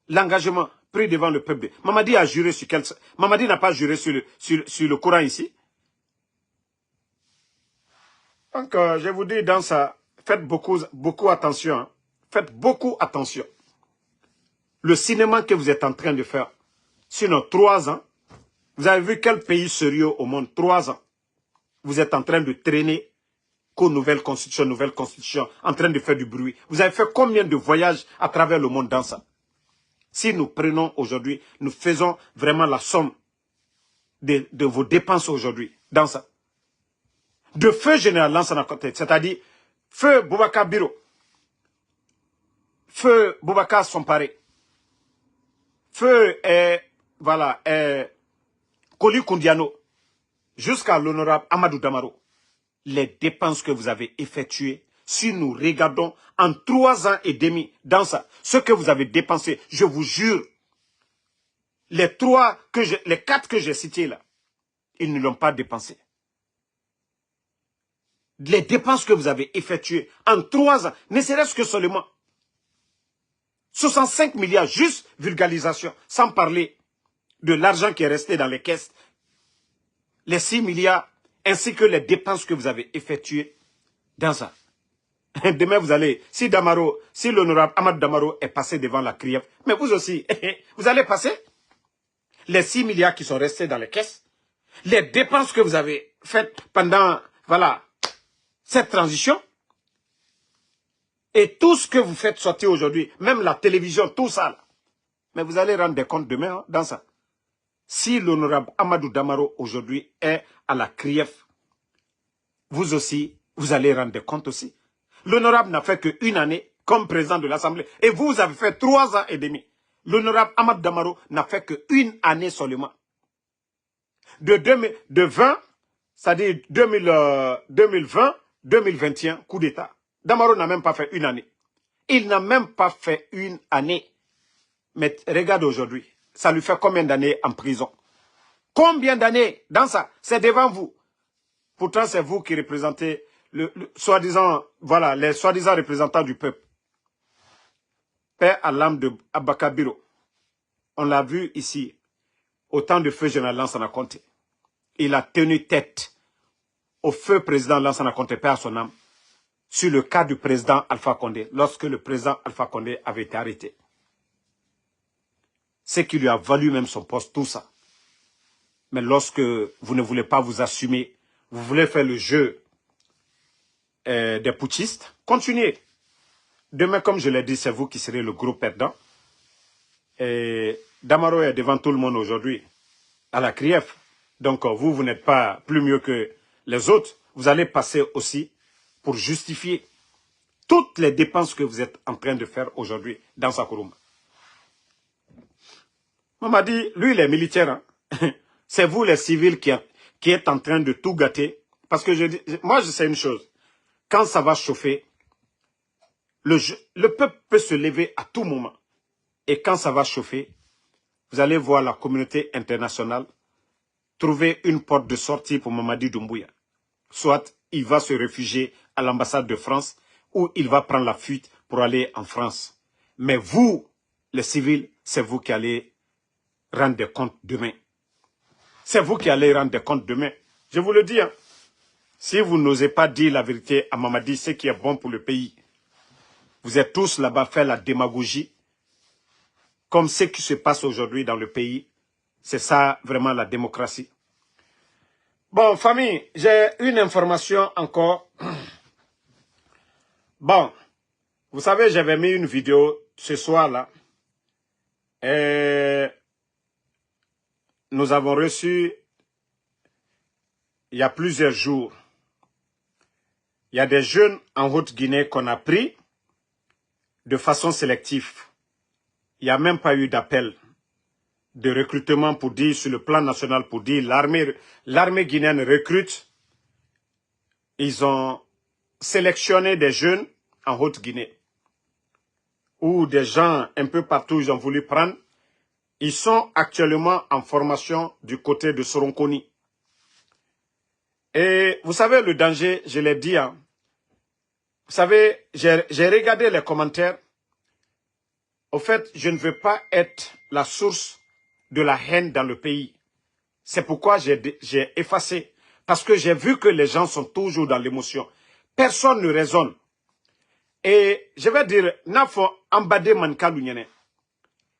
l'engagement pris devant le peuple? Mamadi a juré sur quel... Mamadi n'a pas juré sur le Coran ici. Donc, je vous dis dans ça, faites beaucoup attention. Hein. Faites beaucoup attention. Le cinéma que vous êtes en train de faire, sinon 3 ans, vous avez vu quel pays sérieux au monde, 3 ans. Vous êtes en train de traîner qu'aux nouvelles constitutions, en train de faire du bruit. Vous avez fait combien de voyages à travers le monde dans ça? Si nous prenons aujourd'hui, nous faisons vraiment la somme de vos dépenses aujourd'hui dans ça. De feu général Lansana Conté, c'est-à-dire feu Boubacar Biro, feu Boubacar Somparé, feu Koli Koundiano, jusqu'à l'honorable Amadou Damaro, les dépenses que vous avez effectuées, si nous regardons en 3 ans et demi dans ça, ce que vous avez dépensé, je vous jure, les 4 que j'ai cités là, ils ne l'ont pas dépensé. Les dépenses que vous avez effectuées en 3 ans, ne serait-ce que seulement 65 milliards, juste vulgarisation, sans parler de l'argent qui est resté dans les caisses, les 6 milliards, ainsi que les dépenses que vous avez effectuées dans ça. Demain, vous allez, si l'honorable Ahmad Damaro est passé devant la CRIEF, mais vous aussi, vous allez passer les 6 milliards qui sont restés dans les caisses, les dépenses que vous avez faites pendant, voilà, cette transition, et tout ce que vous faites sortir aujourd'hui, même la télévision, tout ça, là. Mais vous allez rendre des comptes demain hein, dans ça. Si l'honorable Amadou Damaro aujourd'hui est à la CRIEF, vous aussi, vous allez rendre des comptes aussi. L'honorable n'a fait qu'une année comme président de l'Assemblée. Et vous avez fait 3 ans et demi. L'honorable Ahmad Damaro n'a fait qu'une année seulement. De 20, c'est-à-dire 2020, 2021, coup d'État. Damaro n'a même pas fait une année. Il n'a même pas fait une année. Mais regarde aujourd'hui, ça lui fait combien d'années en prison? Combien d'années dans ça? C'est devant vous. Pourtant, c'est vous qui représentez soi-disant, voilà, les soi-disant représentants du peuple. Père à l'âme de Abakabiro. On l'a vu ici, au temps de feu général Lansana Conté. Il a tenu tête au feu président Lansana Conté, Père à son âme, sur le cas du président Alpha Condé, lorsque le président Alpha Condé avait été arrêté. C'est qui lui a valu même son poste, tout ça. Mais lorsque vous ne voulez pas vous assumer, vous voulez faire le jeu des putschistes, continuez. Demain, comme je l'ai dit, c'est vous qui serez le gros perdant. Et Damaro est devant tout le monde aujourd'hui, à la CRIEF. Donc vous n'êtes pas plus mieux que les autres. Vous allez passer aussi pour justifier toutes les dépenses que vous êtes en train de faire aujourd'hui dans Sakuruma. On m'a dit, lui il est militaire. Hein? C'est vous les civils qui êtes en train de tout gâter. Parce que moi je sais une chose. Quand ça va chauffer, le peuple peut se lever à tout moment. Et quand ça va chauffer, vous allez voir la communauté internationale trouver une porte de sortie pour Mamadi Doumbouya. Soit il va se réfugier à l'ambassade de France ou il va prendre la fuite pour aller en France. Mais vous, les civils, c'est vous qui allez rendre des comptes demain. C'est vous qui allez rendre des comptes demain. Je vous le dis, hein. Si vous n'osez pas dire la vérité à Mamadi, ce qui est bon pour le pays, vous êtes tous là-bas faire la démagogie, comme ce qui se passe aujourd'hui dans le pays. C'est ça vraiment la démocratie. Bon, famille, j'ai une information encore. Bon, vous savez, j'avais mis une vidéo ce soir-là. Et nous avons reçu, il y a plusieurs jours, il y a des jeunes en Haute-Guinée qu'on a pris de façon sélective. Il n'y a même pas eu d'appel de recrutement pour dire, sur le plan national, pour dire l'armée guinéenne recrute. Ils ont sélectionné des jeunes en Haute-Guinée ou des gens un peu partout ils ont voulu prendre. Ils sont actuellement en formation du côté de Soronconi. Et vous savez le danger, je l'ai dit, hein. Vous savez, j'ai regardé les commentaires. Au fait, je ne veux pas être la source de la haine dans le pays. C'est pourquoi j'ai effacé. Parce que j'ai vu que les gens sont toujours dans l'émotion. Personne ne raisonne. Et je vais dire, Nafo Ambade Manka Lunyene.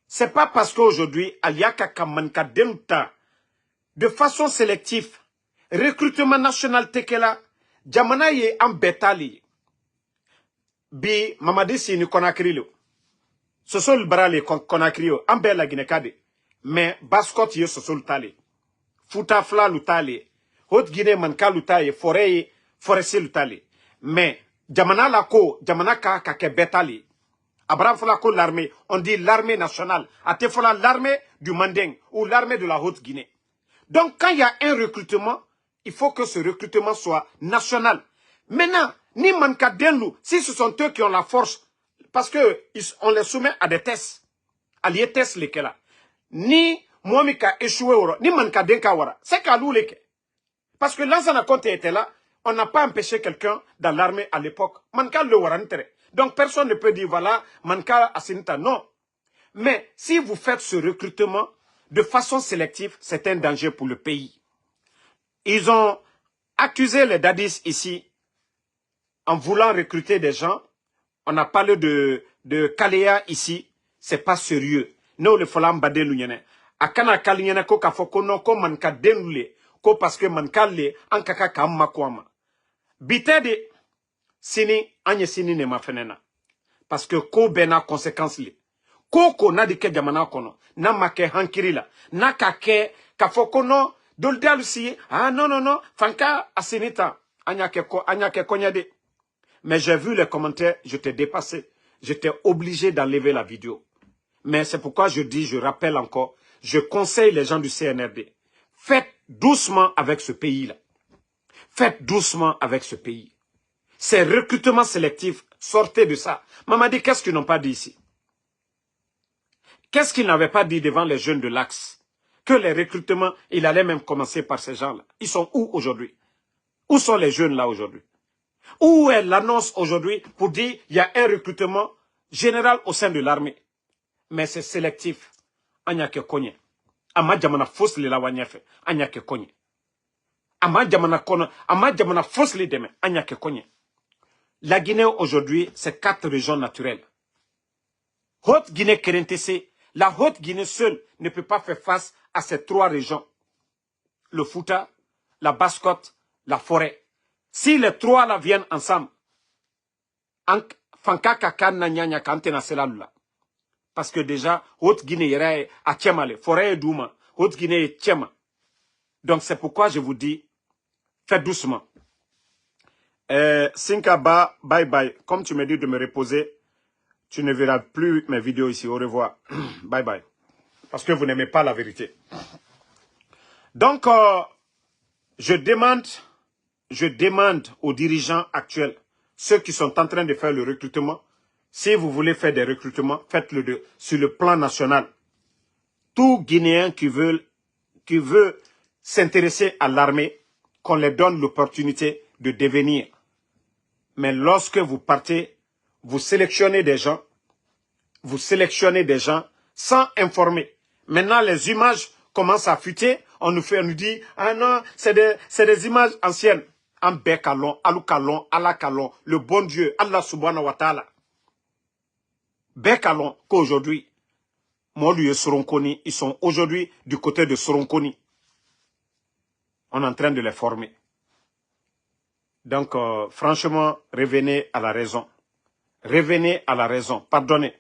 C'est pas parce qu'aujourd'hui, Aliaka Manka Denuta, de façon sélective, recrutement national Tekela, Jamana ye Ambetali, Bi Mamadi Sini Konakrio. Sosol Brale Konakrio, Ambe la Guinée-Kade. Mais Baskot ye Sosol Tale. Foutafla Lutale. Haute-Guinée Manka Lutale, Forêt Lutale. Mais Jamana Lako, Jamana Kake Betali. Abraham Folako l'armée, on dit l'armée nationale. Atefola l'armée du Mandeng ou l'armée de la Haute-Guinée. Donc quand il y a un recrutement, il faut que ce recrutement soit national. Maintenant, ni Manka Denlou, si ce sont eux qui ont la force, parce que on les soumet à des tests, à les tests lesquels ni Mwamika échoué, ni Manka Denkawara, c'est Kalou leke. Parce que Lansana Conté était là, on n'a pas empêché quelqu'un dans l'armée à l'époque. Manka le warantere. Donc personne ne peut dire voilà, Manka Asinita, non. Mais si vous faites ce recrutement de façon sélective, c'est un danger pour le pays. Ils ont accusé les dadis ici en voulant recruter des gens. On a parlé de Kalea ici, c'est pas sérieux. Nous le falam bade lunyene. Akana kalinyene ko kafoko no ko manka denule ko parce que manka le ankaka kamma kwama. Bitede sini anye sini ne mafenena. Parce que ko bena conséquence li. Koko na dike jamana kono na make hankiri la na kake kafoko no doldalu si ah non fanka asinita anya ke konyade. Mais j'ai vu les commentaires, je t'ai dépassé. j'étais obligé d'enlever la vidéo. Mais c'est pourquoi je dis, je rappelle encore, je conseille les gens du CNRD. Faites doucement avec ce pays-là. Faites doucement avec ce pays. Ces recrutements sélectifs, sortez de ça. Mamadi, qu'est-ce qu'ils n'ont pas dit ici? Qu'est-ce qu'ils n'avaient pas dit devant les jeunes de l'Axe? Que les recrutements, il allait même commencer par ces gens-là. Ils sont où aujourd'hui? Où sont les jeunes là aujourd'hui? Où est l'annonce aujourd'hui pour dire qu'il y a un recrutement général au sein de l'armée? Mais c'est sélectif. Anyake konye. Ama jamana fosli la wanyefe. Anyake konye. Ama jamana fosli deme. Anyake konye. La Guinée aujourd'hui, c'est 4 régions naturelles. Haute-Guinée Kéréntessé, la Haute-Guinée seule ne peut pas faire face à ces 3 régions. Le Fouta, la Basse-Côte, la forêt. Si les 3 là viennent ensemble, parce que déjà, Haute-Guinée irait à Tchemale, forêt et Douma, Haute-Guinée et Tchema. Donc c'est pourquoi je vous dis, faites doucement. Sinkaba, bye bye. Comme tu me dis de me reposer, tu ne verras plus mes vidéos ici. Au revoir. Bye bye. Parce que vous n'aimez pas la vérité. Donc, je demande aux dirigeants actuels, ceux qui sont en train de faire le recrutement, si vous voulez faire des recrutements, faites-le sur le plan national. Tout Guinéen qui veut s'intéresser à l'armée, qu'on leur donne l'opportunité de devenir. Mais lorsque vous partez, vous sélectionnez des gens sans informer. Maintenant, les images commencent à fuiter. On nous dit, ah non, c'est des images anciennes. Ambekalon, Alukalon, Alakalon, le bon Dieu, Allah subhanahu wa ta'ala. Bekalon, qu'aujourd'hui, Molu et Soronkoni, ils sont aujourd'hui du côté de Soronkoni. On est en train de les former. Donc, franchement, revenez à la raison. Revenez à la raison. Pardonnez.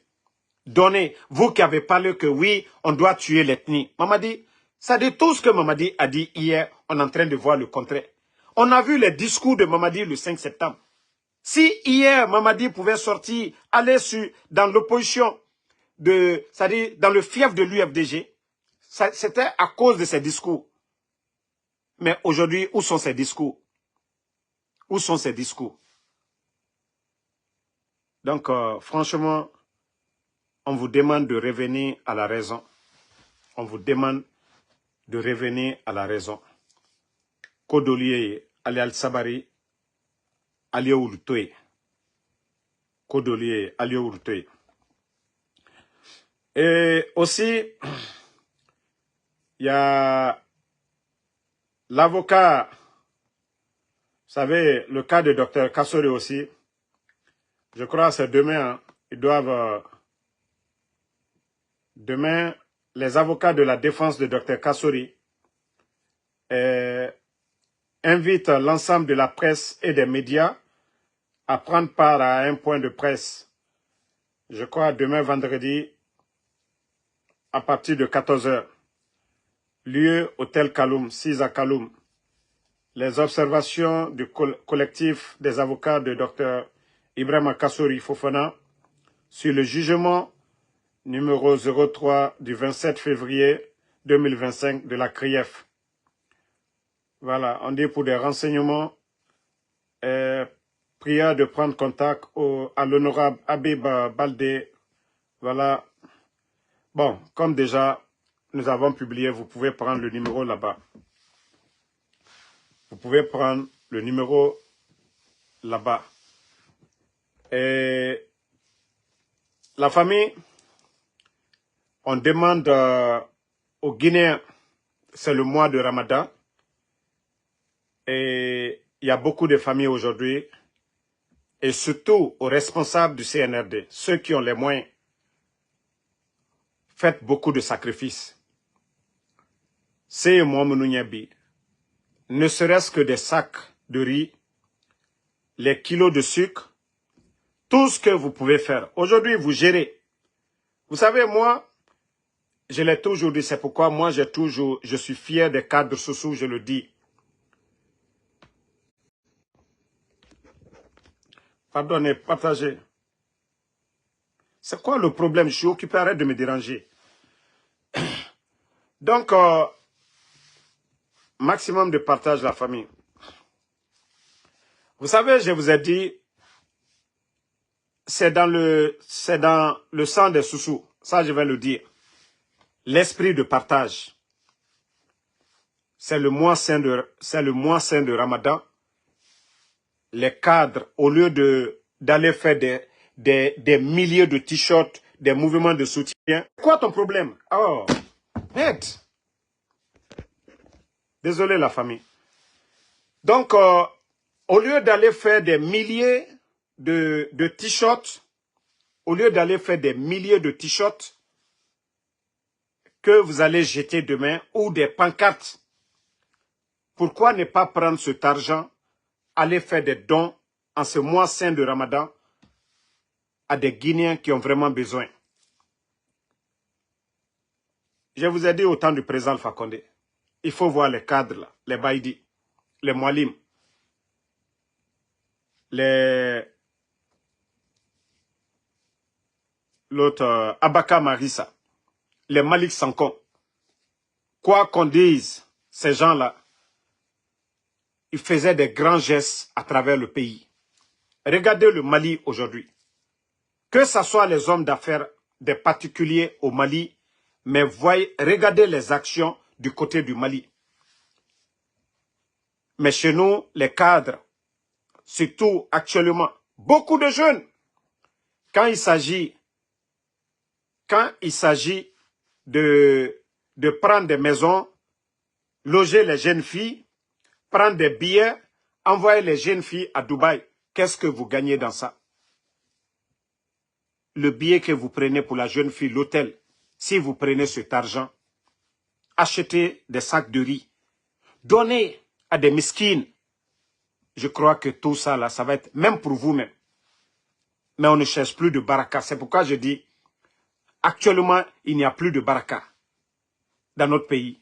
Donnez. Vous qui avez parlé que oui, on doit tuer l'ethnie. Mamadi, ça dit tout ce que Mamadi a dit hier, on est en train de voir le contraire. On a vu les discours de Mamadi le 5 septembre. Si hier, Mamadi pouvait sortir, aller dans l'opposition, c'est-à-dire dans le fief de l'UFDG, c'était à cause de ses discours. Mais aujourd'hui, où sont ces discours? Où sont ces discours? Donc, franchement, on vous demande de revenir à la raison. On vous demande de revenir à la raison. Kodoliye, Ali Al-Sabari, Ali Oulutoye. Kodoliye, Ali Oulutoye. Et aussi, il y a l'avocat, vous savez, le cas de Dr Kassori aussi. Je crois que c'est demain, hein, ils doivent... demain, les avocats de la défense de Dr Kassori invitent l'ensemble de la presse et des médias à prendre part à un point de presse. Je crois demain vendredi, à partir de 14 h. Lieu Hôtel Kaloum, 6 à Kaloum. Les observations du collectif des avocats de Dr Ibrahima Kassori Fofana sur le jugement numéro 03 du 27 février 2025 de la CRIEF. Voilà, on dit pour des renseignements, prière de prendre contact à l'honorable Habib Baldé. Voilà. Bon, comme déjà nous avons publié, vous pouvez prendre le numéro là-bas. Vous pouvez prendre le numéro là-bas. Et la famille, on demande aux Guinéens, c'est le mois de Ramadan, et il y a beaucoup de familles aujourd'hui, et surtout aux responsables du CNRD, ceux qui ont les moyens, faites beaucoup de sacrifices. C'est moi, Mounouniabi, ne serait-ce que des sacs de riz, les kilos de sucre, tout ce que vous pouvez faire. Aujourd'hui, vous gérez. Vous savez, moi, je l'ai toujours dit, c'est pourquoi moi, je suis fier des cadres Soussou, je le dis. Pardonnez, partagez. C'est quoi le problème? Je suis occupé, arrête de me déranger. Donc, maximum de partage la famille. Vous savez, je vous ai dit, c'est dans le sang des Soussous. Ça, je vais le dire. L'esprit de partage. C'est le mois saint de Ramadan. Les cadres, au lieu d'aller faire des milliers de t-shirts, des mouvements de soutien. Quoi ton problème? Oh, aide. Désolé la famille. Donc, au lieu d'aller faire des milliers de t-shirts, au lieu d'aller faire des milliers de t-shirts que vous allez jeter demain ou des pancartes, pourquoi ne pas prendre cet argent, aller faire des dons en ce mois saint de Ramadan à des Guinéens qui ont vraiment besoin? Je vous ai dit au temps du président Alpha Condé, il faut voir les cadres, là, les Baïdi, les Moualim, l'autre Abaka Marissa, les Malik Sankon. Quoi qu'on dise, ces gens-là, ils faisaient des grands gestes à travers le pays. Regardez le Mali aujourd'hui. Que ce soit les hommes d'affaires, des particuliers au Mali, mais regardez les actions du côté du Mali. Mais chez nous, les cadres, surtout actuellement, beaucoup de jeunes, quand il s'agit de prendre des maisons, loger les jeunes filles, prendre des billets, envoyer les jeunes filles à Dubaï, qu'est-ce que vous gagnez dans ça? Le billet que vous prenez pour la jeune fille, l'hôtel, si vous prenez cet argent, achetez des sacs de riz, donnez à des miskines. Je crois que tout ça, là, ça va être même pour vous-même. Mais on ne cherche plus de baraka. C'est pourquoi je dis, actuellement, il n'y a plus de baraka dans notre pays.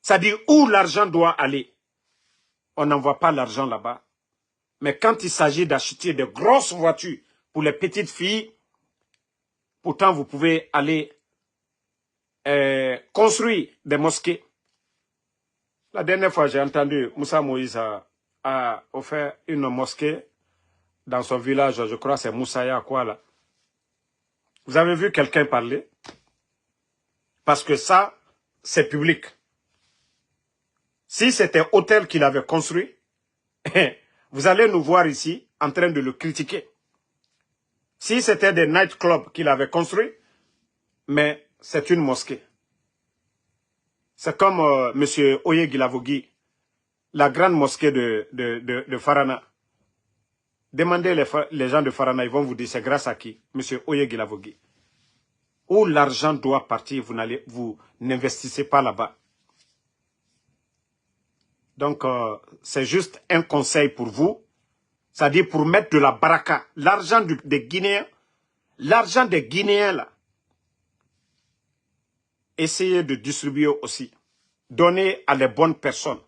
C'est-à-dire où l'argent doit aller. On n'envoie pas l'argent là-bas. Mais quand il s'agit d'acheter de grosses voitures pour les petites filles, pourtant vous pouvez aller construire des mosquées. La dernière fois, j'ai entendu Moussa Moïse a offert une mosquée dans son village, je crois c'est Moussaya, quoi là. Vous avez vu quelqu'un parler? Parce que ça, c'est public. Si c'était hôtel qu'il avait construit, vous allez nous voir ici en train de le critiquer. Si c'était des nightclubs qu'il avait construit, mais c'est une mosquée. C'est comme M. Oye Gilavogui, la grande mosquée de Farana. Demandez les gens de Farana, ils vont vous dire c'est grâce à qui? M. Oye Gilavogui. Où l'argent doit partir, vous n'investissez pas là-bas. Donc, c'est juste un conseil pour vous, c'est-à-dire pour mettre de la baraka. L'argent des Guinéens, là, essayez de distribuer aussi. Donnez à les bonnes personnes.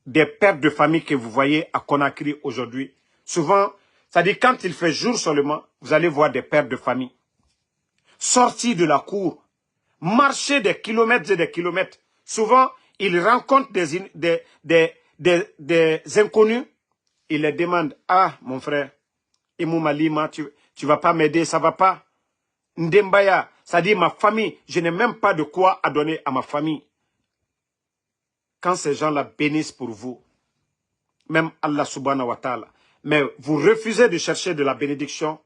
Des pères de famille que vous voyez à Conakry aujourd'hui. Souvent, c'est-à-dire quand il fait jour seulement, vous allez voir des pères de famille. Sortis de la cour, marcher des kilomètres et des kilomètres. Souvent, ils rencontrent des inconnus. Ils les demandent, ah, mon frère, Imou Malima, tu vas pas m'aider, ça va pas. Ndembaya, c'est-à-dire ma famille, je n'ai même pas de quoi à donner à ma famille. Quand ces gens-là bénissent pour vous, même Allah subhanahu wa ta'ala, mais vous refusez de chercher de la bénédiction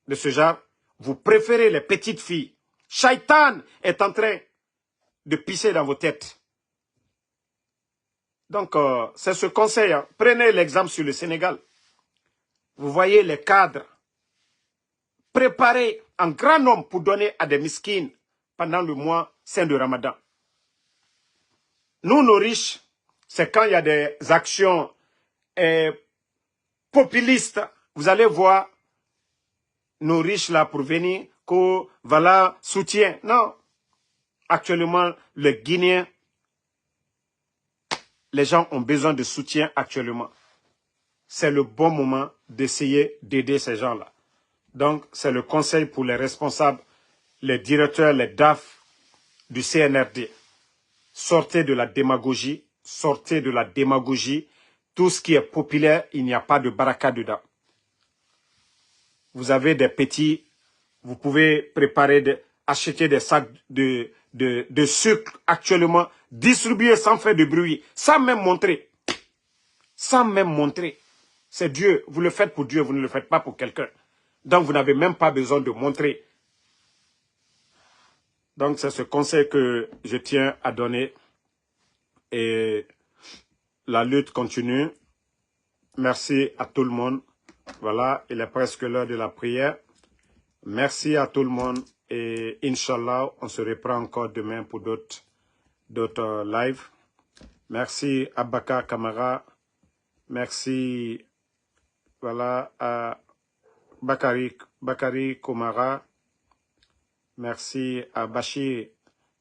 de ce genre, vous préférez les petites filles. Shaitan est en train de pisser dans vos têtes. Donc, c'est ce conseil. Hein. Prenez l'exemple sur le Sénégal. Vous voyez les cadres préparés en grand nombre pour donner à des miskines pendant le mois saint de Ramadan. Nous, nos riches, c'est quand il y a des actions populistes. Vous allez voir nos riches là pour venir, que voilà, soutien. Non. Actuellement, les Guinéens, les gens ont besoin de soutien actuellement. C'est le bon moment d'essayer d'aider ces gens-là. Donc, c'est le conseil pour les responsables, les directeurs, les DAF du CNRD. Sortez de la démagogie, sortez de la démagogie. Tout ce qui est populaire, il n'y a pas de baraka dedans. Vous avez des petits, vous pouvez préparer, acheter des sacs de sucre actuellement, distribuer sans faire de bruit, sans même montrer. Sans même montrer. C'est Dieu, vous le faites pour Dieu, vous ne le faites pas pour quelqu'un. Donc vous n'avez même pas besoin de montrer. Donc c'est ce conseil que je tiens à donner. Et la lutte continue. Merci à tout le monde. Voilà, il est presque l'heure de la prière. Merci à tout le monde. Et Inch'Allah, on se reprend encore demain pour d'autres lives. Merci à Baka Kamara. Merci voilà, à Bakari Komara. Merci à Bachir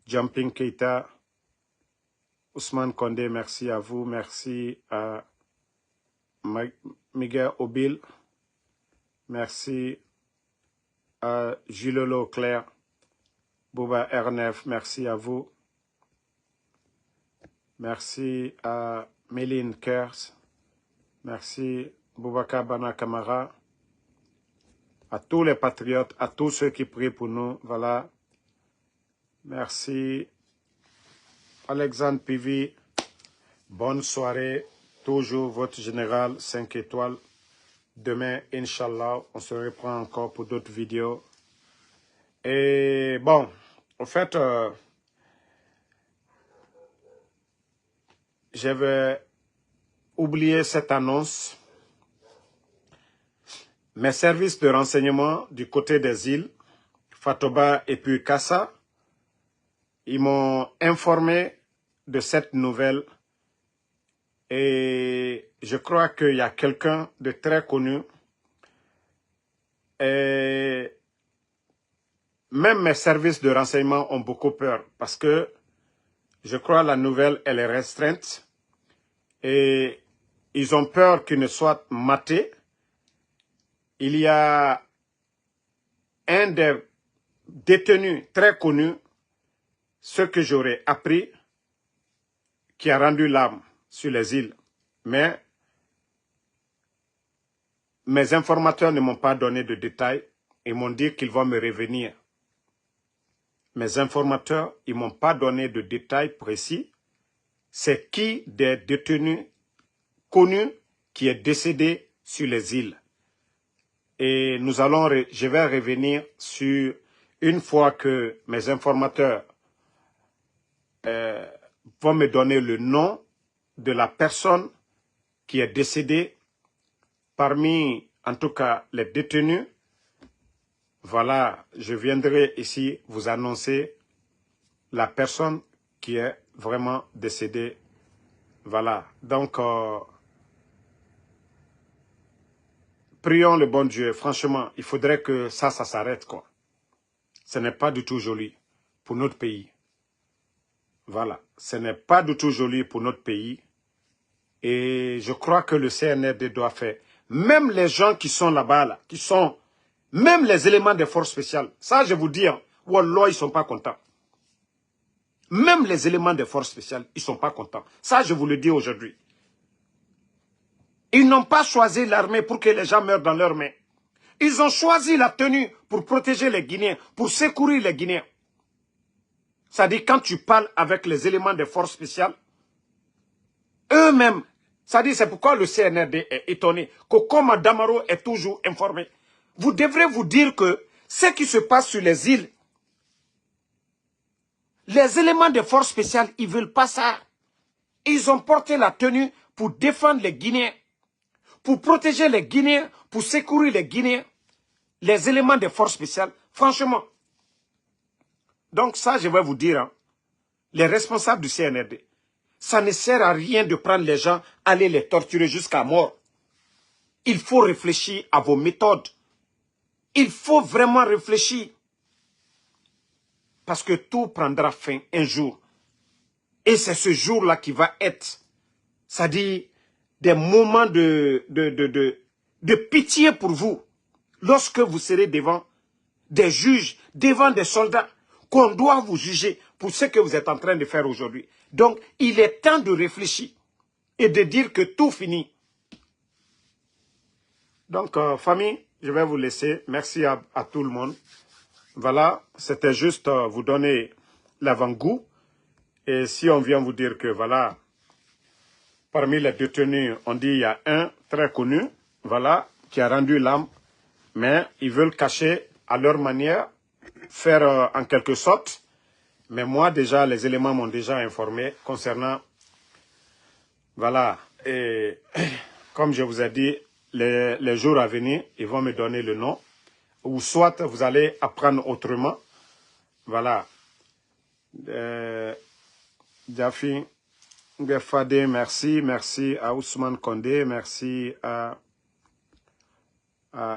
Jumping Keita. Ousmane Kondé, merci à vous. Merci à Miguel Obil. Merci à Gilolo Claire. Bouba R9, merci à vous. Merci à Méline Kers. Merci Boubacar Bana Kamara. À tous les patriotes, à tous ceux qui prient pour nous. Voilà. Merci. Alexandre Pivi. Bonne soirée. Toujours votre général 5 étoiles. Demain, Inch'Allah, on se reprend encore pour d'autres vidéos. Et bon, en fait, j'avais oublié cette annonce. Mes services de renseignement du côté des îles, Fatoba et puis Kassa, ils m'ont informé de cette nouvelle. Et je crois qu'il y a quelqu'un de très connu. Et même mes services de renseignement ont beaucoup peur parce que je crois que la nouvelle, elle est restreinte. Et ils ont peur qu'il ne soit maté. Il y a un des détenus très connus, ce que j'aurais appris, qui a rendu l'âme sur les îles. Mais mes informateurs ne m'ont pas donné de détails. Ils m'ont dit qu'ils vont me revenir. Mes informateurs, ils ne m'ont pas donné de détails précis. C'est qui des détenus connus qui est décédé sur les îles. Et je vais revenir sur, une fois que mes informateurs vont me donner le nom de la personne qui est décédée parmi, en tout cas, les détenus. Voilà, je viendrai ici vous annoncer la personne qui est vraiment décédée. Voilà, donc, prions le bon Dieu. Franchement, il faudrait que ça s'arrête, quoi. Ce n'est pas du tout joli pour notre pays. Voilà, ce n'est pas du tout joli pour notre pays. Et je crois que le CNRD doit faire. Même les gens qui sont là-bas, là, qui sont, même les éléments des forces spéciales, ça je vous dis, hein, Wallah, ils ne sont pas contents. Même les éléments des forces spéciales, ils ne sont pas contents. Ça je vous le dis aujourd'hui. Ils n'ont pas choisi l'armée pour que les gens meurent dans leurs mains. Ils ont choisi la tenue pour protéger les Guinéens, pour secourir les Guinéens. C'est-à-dire quand tu parles avec les éléments des forces spéciales, eux-mêmes, c'est-à-dire c'est pourquoi le CNRD est étonné que comme Damaro est toujours informé. Vous devrez vous dire que ce qui se passe sur les îles, les éléments des forces spéciales, ils ne veulent pas ça. Ils ont porté la tenue pour défendre les Guinéens, pour protéger les Guinéens, pour secourir les Guinéens, les éléments des forces spéciales, franchement. Donc ça, je vais vous dire, hein, les responsables du CNRD, ça ne sert à rien de prendre les gens, aller les torturer jusqu'à mort. Il faut réfléchir à vos méthodes. Il faut vraiment réfléchir. Parce que tout prendra fin un jour. Et c'est ce jour-là qui va être, c'est-à-dire des moments de pitié pour vous. lorsque vous serez devant des juges, devant des soldats, qu'on doit vous juger pour ce que vous êtes en train de faire aujourd'hui. Donc, il est temps de réfléchir et de dire que tout finit. Donc, famille, je vais vous laisser. Merci à tout le monde. Voilà, c'était juste vous donner l'avant-goût. Et si on vient vous dire que, voilà, parmi les détenus, on dit il y a un très connu, voilà, qui a rendu l'âme, mais ils veulent cacher à leur manière, faire en quelque sorte. Mais moi, déjà, les éléments m'ont déjà informé concernant, voilà, et comme je vous ai dit, les jours à venir, ils vont me donner le nom, ou soit vous allez apprendre autrement. Voilà. Jafi Ngefade, merci. Merci à Ousmane Kondé. Merci à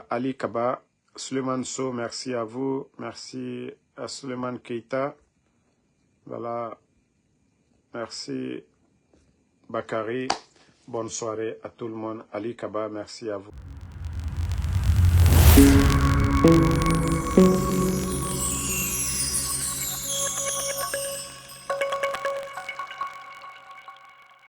Ali Kaba. Suleiman So, merci à vous. Merci à Suleiman Keita. Voilà. Merci Bakari. Bonne soirée à tout le monde. Ali Kaba, merci à vous.